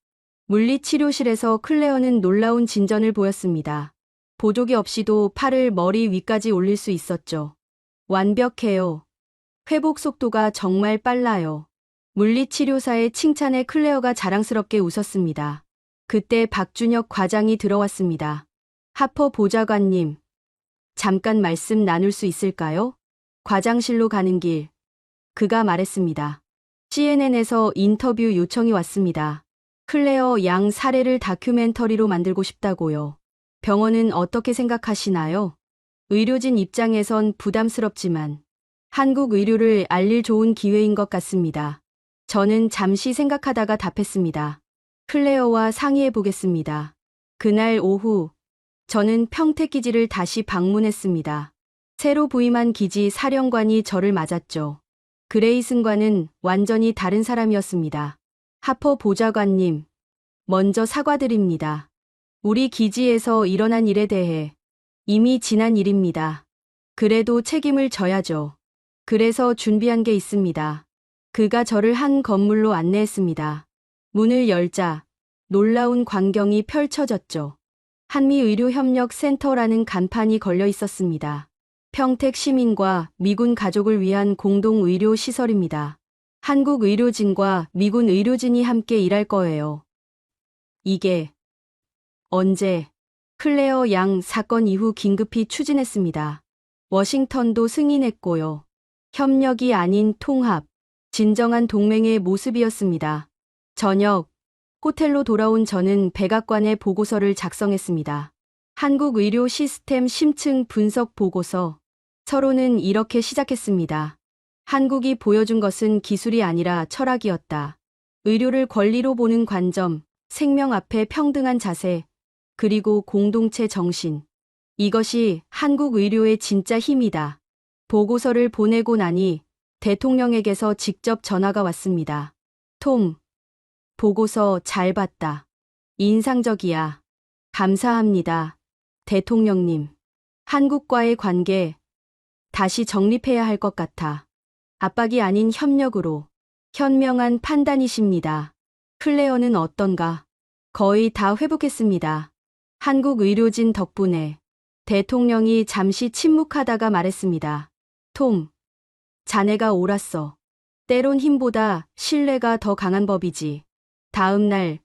S2: 물리치료실에서 클레어는 놀라운 진전을 보였습니다. 보조기 없이도 팔을 머리 위까지 올릴 수 있었죠. 완벽해요. 회복 속도가 정말 빨라요. 물리치료사의 칭찬에 클레어가 자랑스럽게 웃었습니다. 그때 박준혁 과장이 들어왔습니다. 하퍼 보좌관님, 잠깐 말씀 나눌 수 있을까요? 과장실로 가는 길. 그가 말했습니다. CNN에서 인터뷰 요청이 왔습니다. 클레어 양 사례를 다큐멘터리로 만들고 싶다고요. 병원은 어떻게 생각하시나요? 의료진 입장에선 부담스럽지만 한국 의료를 알릴 좋은 기회인 것 같습니다. 저는 잠시 생각하다가 답했습니다. 클레어와 상의해 보겠습니다. 그날 오후 저는 평택 기지를 다시 방문했습니다. 새로 부임한 기지 사령관이 저를 맞았죠. 그레이슨과는 완전히 다른 사람이었습니다. 하퍼 보좌관님, 먼저 사과드립니다. 우리 기지에서 일어난 일에 대해 이미 지난 일입니다. 그래도 책임을 져야죠. 그래서 준비한 게 있습니다. 그가 저를 한 건물로 안내했습니다. 문을 열자 놀라운 광경이 펼쳐졌죠. 한미의료협력센터라는 간판이 걸려 있었습니다. 평택 시민과 미군 가족을 위한 공동의료시설입니다. 한국 의료진과 미군 의료진이 함께 일할 거예요. 이게 언제? 클레어 양 사건 이후 긴급히 추진했습니다. 워싱턴도 승인했고요. 협력이 아닌 통합, 진정한 동맹의 모습이었습니다. 저녁, 호텔로 돌아온 저는 백악관에 보고서를 작성했습니다. 한국 의료 시스템 심층 분석 보고서. 서론은 이렇게 시작했습니다. 한국이 보여준 것은 기술이 아니라 철학이었다. 의료를 권리로 보는 관점, 생명 앞에 평등한 자세, 그리고 공동체 정신. 이것이 한국 의료의 진짜 힘이다. 보고서를 보내고 나니 대통령에게서 직접 전화가 왔습니다. 톰, 보고서 잘 봤다. 인상적이야. 감사합니다. 대통령님. 한국과의 관계 다시 정립해야 할 것 같아. 압박이 아닌 협력으로. 현명한 판단이십니다. 클레어는 어떤가? 거의 다 회복했습니다. 한국 의료진 덕분에. 대통령이 잠시 침묵하다가 말했습니다. 톰, 자네가 옳았어. 때론 힘보다 신뢰가 더 강한 법이지. 다음 날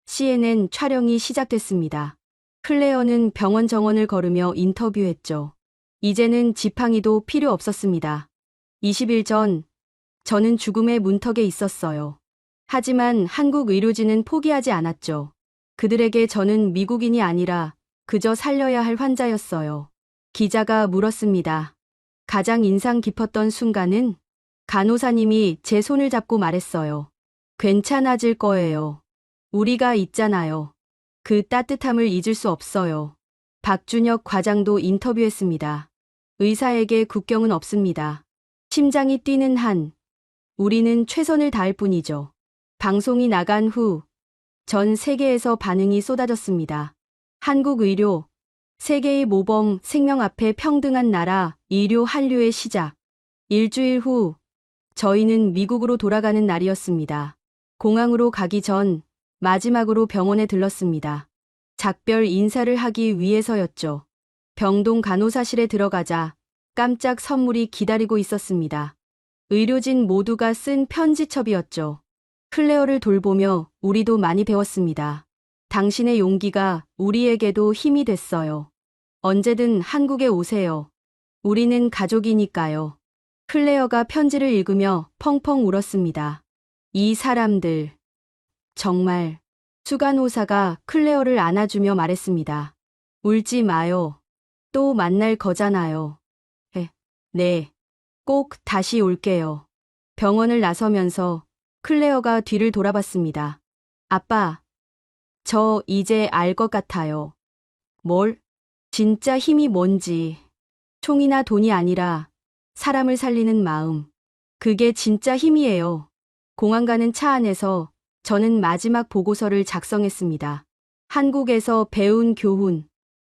S2: CNN 촬영이 시작됐습니다. 클레어는 병원 정원을 걸으며 인터뷰했죠. 이제는 지팡이도 필요 없었습니다. 20일 전 저는 죽음의 문턱에 있었어요. 하지만 한국 의료진은 포기하지 않았죠. 그들에게 저는 미국인이 아니라 그저 살려야 할 환자였어요. 기자가 물었습니다. 가장 인상 깊었던 순간은 간호사님이 제 손을 잡고 말했어요. 괜찮아질 거예요. 우리가 있잖아요. 그 따뜻함을 잊을 수 없어요. 박준혁 과장도 인터뷰했습니다. 의사에게 국경은 없습니다. 심장이 뛰는 한, 우리는 최선을 다할 뿐이죠. 방송이 나간 후, 전 세계에서 반응이 쏟아졌습니다. 한국 의료, 세계의 모범, 생명 앞에 평등한 나라, 의료 한류의 시작. 일주일 후, 저희는 미국으로 돌아가는 날이었습니다. 공항으로 가기 전, 마지막으로 병원에 들렀습니다. 작별 인사를 하기 위해서였죠. 병동 간호사실에 들어가자 깜짝 선물이 기다리고 있었습니다. 의료진 모두가 쓴 편지첩이었죠. 클레어를 돌보며 우리도 많이 배웠습니다. 당신의 용기가 우리에게도 힘이 됐어요. 언제든 한국에 오세요. 우리는 가족이니까요. 클레어가 편지를 읽으며 펑펑 울었습니다. 이 사람들. 정말. 수간호사가 클레어를 안아주며 말했습니다. 울지 마요. 또 만날 거잖아요. 네. 꼭 다시 올게요. 병원을 나서면서 클레어가 뒤를 돌아봤습니다. 아빠, 저 이제 알 것 같아요. 뭘? 진짜 힘이 뭔지. 총이나 돈이 아니라 사람을 살리는 마음. 그게 진짜 힘이에요. 공항 가는 차 안에서 저는 마지막 보고서를 작성했습니다. 한국에서 배운 교훈.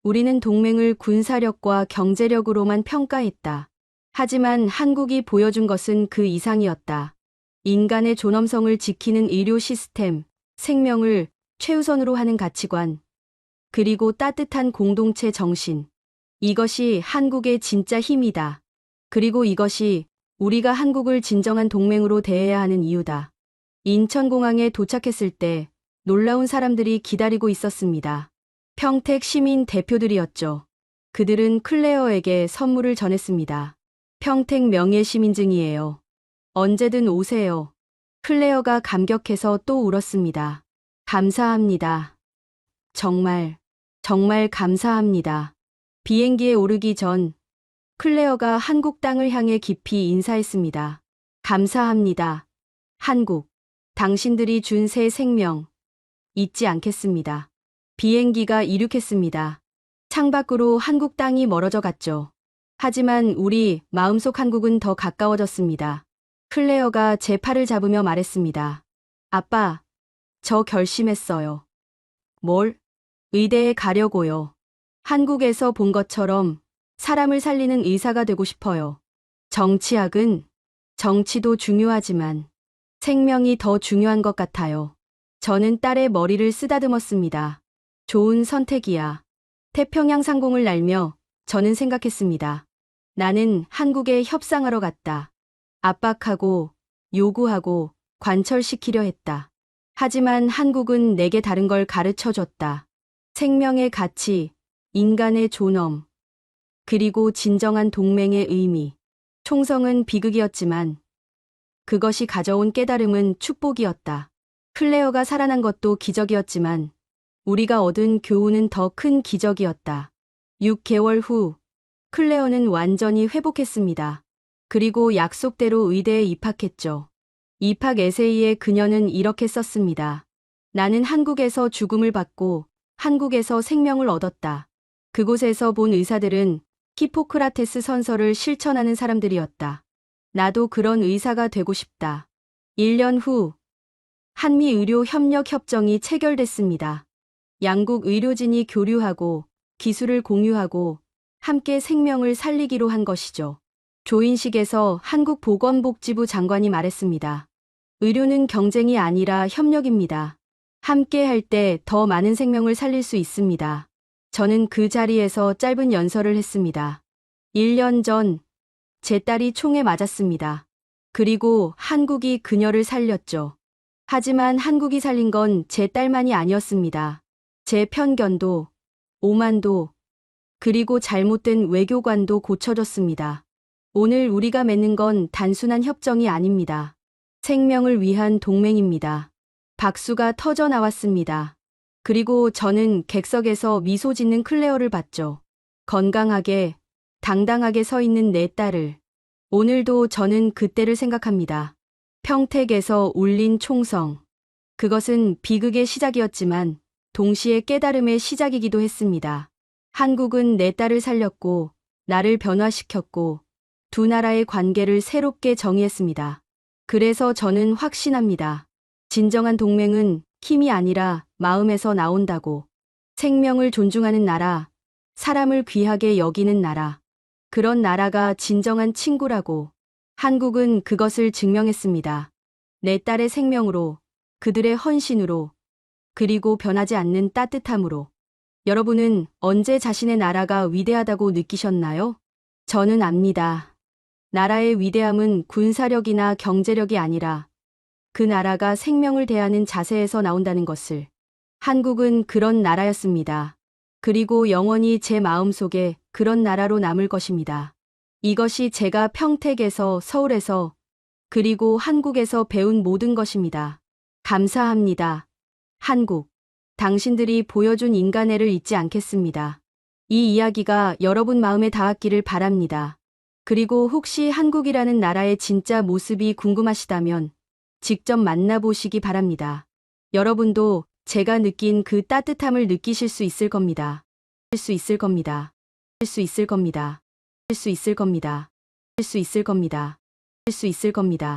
S2: 우리는 동맹을 군사력과 경제력으로만 평가했다. 하지만 한국이 보여준 것은 그 이상이었다. 인간의 존엄성을 지키는 의료 시스템, 생명을 최우선으로 하는 가치관, 그리고 따뜻한 공동체 정신. 이것이 한국의 진짜 힘이다. 그리고 이것이 우리가 한국을 진정한 동맹으로 대해야 하는 이유다. 인천공항에 도착했을 때 놀라운 사람들이 기다리고 있었습니다. 평택 시민 대표들이었죠. 그들은 클레어에게 선물을 전했습니다. 평택 명예시민증이에요. 언제든 오세요. 클레어가 감격해서 또 울었습니다. 감사합니다. 정말, 정말 감사합니다. 비행기에 오르기 전 클레어가 한국 땅을 향해 깊이 인사했습니다. 감사합니다. 한국. 당신들이 준 새 생명. 잊지 않겠습니다. 비행기가 이륙했습니다. 창밖으로 한국 땅이 멀어져 갔죠. 하지만 우리 마음속 한국은 더 가까워졌습니다. 클레어가 제 팔을 잡으며 말했습니다. 아빠, 저 결심했어요. 뭘? 의대에 가려고요. 한국에서 본 것처럼 사람을 살리는 의사가 되고 싶어요. 정치학은 정치도 중요하지만 생명이 더 중요한 것 같아요. 저는 딸의 머리를 쓰다듬었습니다. 좋은 선택이야. 태평양 상공을 날며 저는 생각했습니다. 나는 한국에 협상하러 갔다. 압박하고 요구하고 관철시키려 했다. 하지만 한국은 내게 다른 걸 가르쳐줬다. 생명의 가치, 인간의 존엄, 그리고 진정한 동맹의 의미. 총성은 비극이었지만 그것이 가져온 깨달음은 축복이었다. 클레어가 살아난 것도 기적이었지만 우리가 얻은 교훈은 더 큰 기적이었다. 6개월 후 클레어는 완전히 회복했습니다. 그리고 약속대로 의대에 입학했죠. 입학 에세이에 그녀는 이렇게 썼습니다. 나는 한국에서 죽음을 받고 한국에서 생명을 얻었다. 그곳에서 본 의사들은 히포크라테스 선서를 실천하는 사람들이었다. 나도 그런 의사가 되고 싶다. 1년 후 한미 의료 협력 협정이 체결됐습니다. 양국 의료진이 교류하고 기술을 공유하고 함께 생명을 살리기로 한 것이죠. 조인식에서 한국보건복지부 장관이 말했습니다. 의료는 경쟁이 아니라 협력입니다. 함께 할 때 더 많은 생명을 살릴 수 있습니다. 저는 그 자리에서 짧은 연설을 했습니다. 1년 전 제 딸이 총에 맞았습니다. 그리고 한국이 그녀를 살렸죠. 하지만 한국이 살린 건 제 딸만이 아니었습니다. 제 편견도, 오만도, 그리고 잘못된 외교관도 고쳐졌습니다. 오늘 우리가 맺는 건 단순한 협정이 아닙니다. 생명을 위한 동맹입니다. 박수가 터져 나왔습니다. 그리고 저는 객석에서 미소 짓는 클레어를 봤죠. 건강하게, 당당하게 서 있는 내 딸을. 오늘도 저는 그때를 생각합니다. 평택에서 울린 총성. 그것은 비극의 시작이었지만 동시에 깨달음의 시작이기도 했습니다. 한국은 내 딸을 살렸고 나를 변화시켰고 두 나라의 관계를 새롭게 정의했습니다. 그래서 저는 확신합니다. 진정한 동맹은 힘이 아니라 마음에서 나온다고. 생명을 존중하는 나라, 사람을 귀하게 여기는 나라. 그런 나라가 진정한 친구라고. 한국은 그것을 증명했습니다. 내 딸의 생명으로, 그들의 헌신으로, 그리고 변하지 않는 따뜻함으로. 여러분은 언제 자신의 나라가 위대하다고 느끼셨나요? 저는 압니다. 나라의 위대함은 군사력이나 경제력이 아니라 그 나라가 생명을 대하는 자세에서 나온다는 것을. 한국은 그런 나라였습니다. 그리고 영원히 제 마음속에 그런 나라로 남을 것입니다. 이것이 제가 평택에서, 서울에서, 그리고 한국에서 배운 모든 것입니다. 감사합니다. 한국. 당신들이 보여준 인간애를 잊지 않겠습니다. 이 이야기가 여러분 마음에 닿았기를 바랍니다. 그리고 혹시 한국이라는 나라의 진짜 모습이 궁금하시다면 직접 만나보시기 바랍니다. 여러분도 제가 느낀 그 따뜻함을 느끼실 수 있을 겁니다. 수 있을 겁니다. 수 있을 겁니다. 수 있을 겁니다. 수 있을 겁니다. 수 있을 겁니다.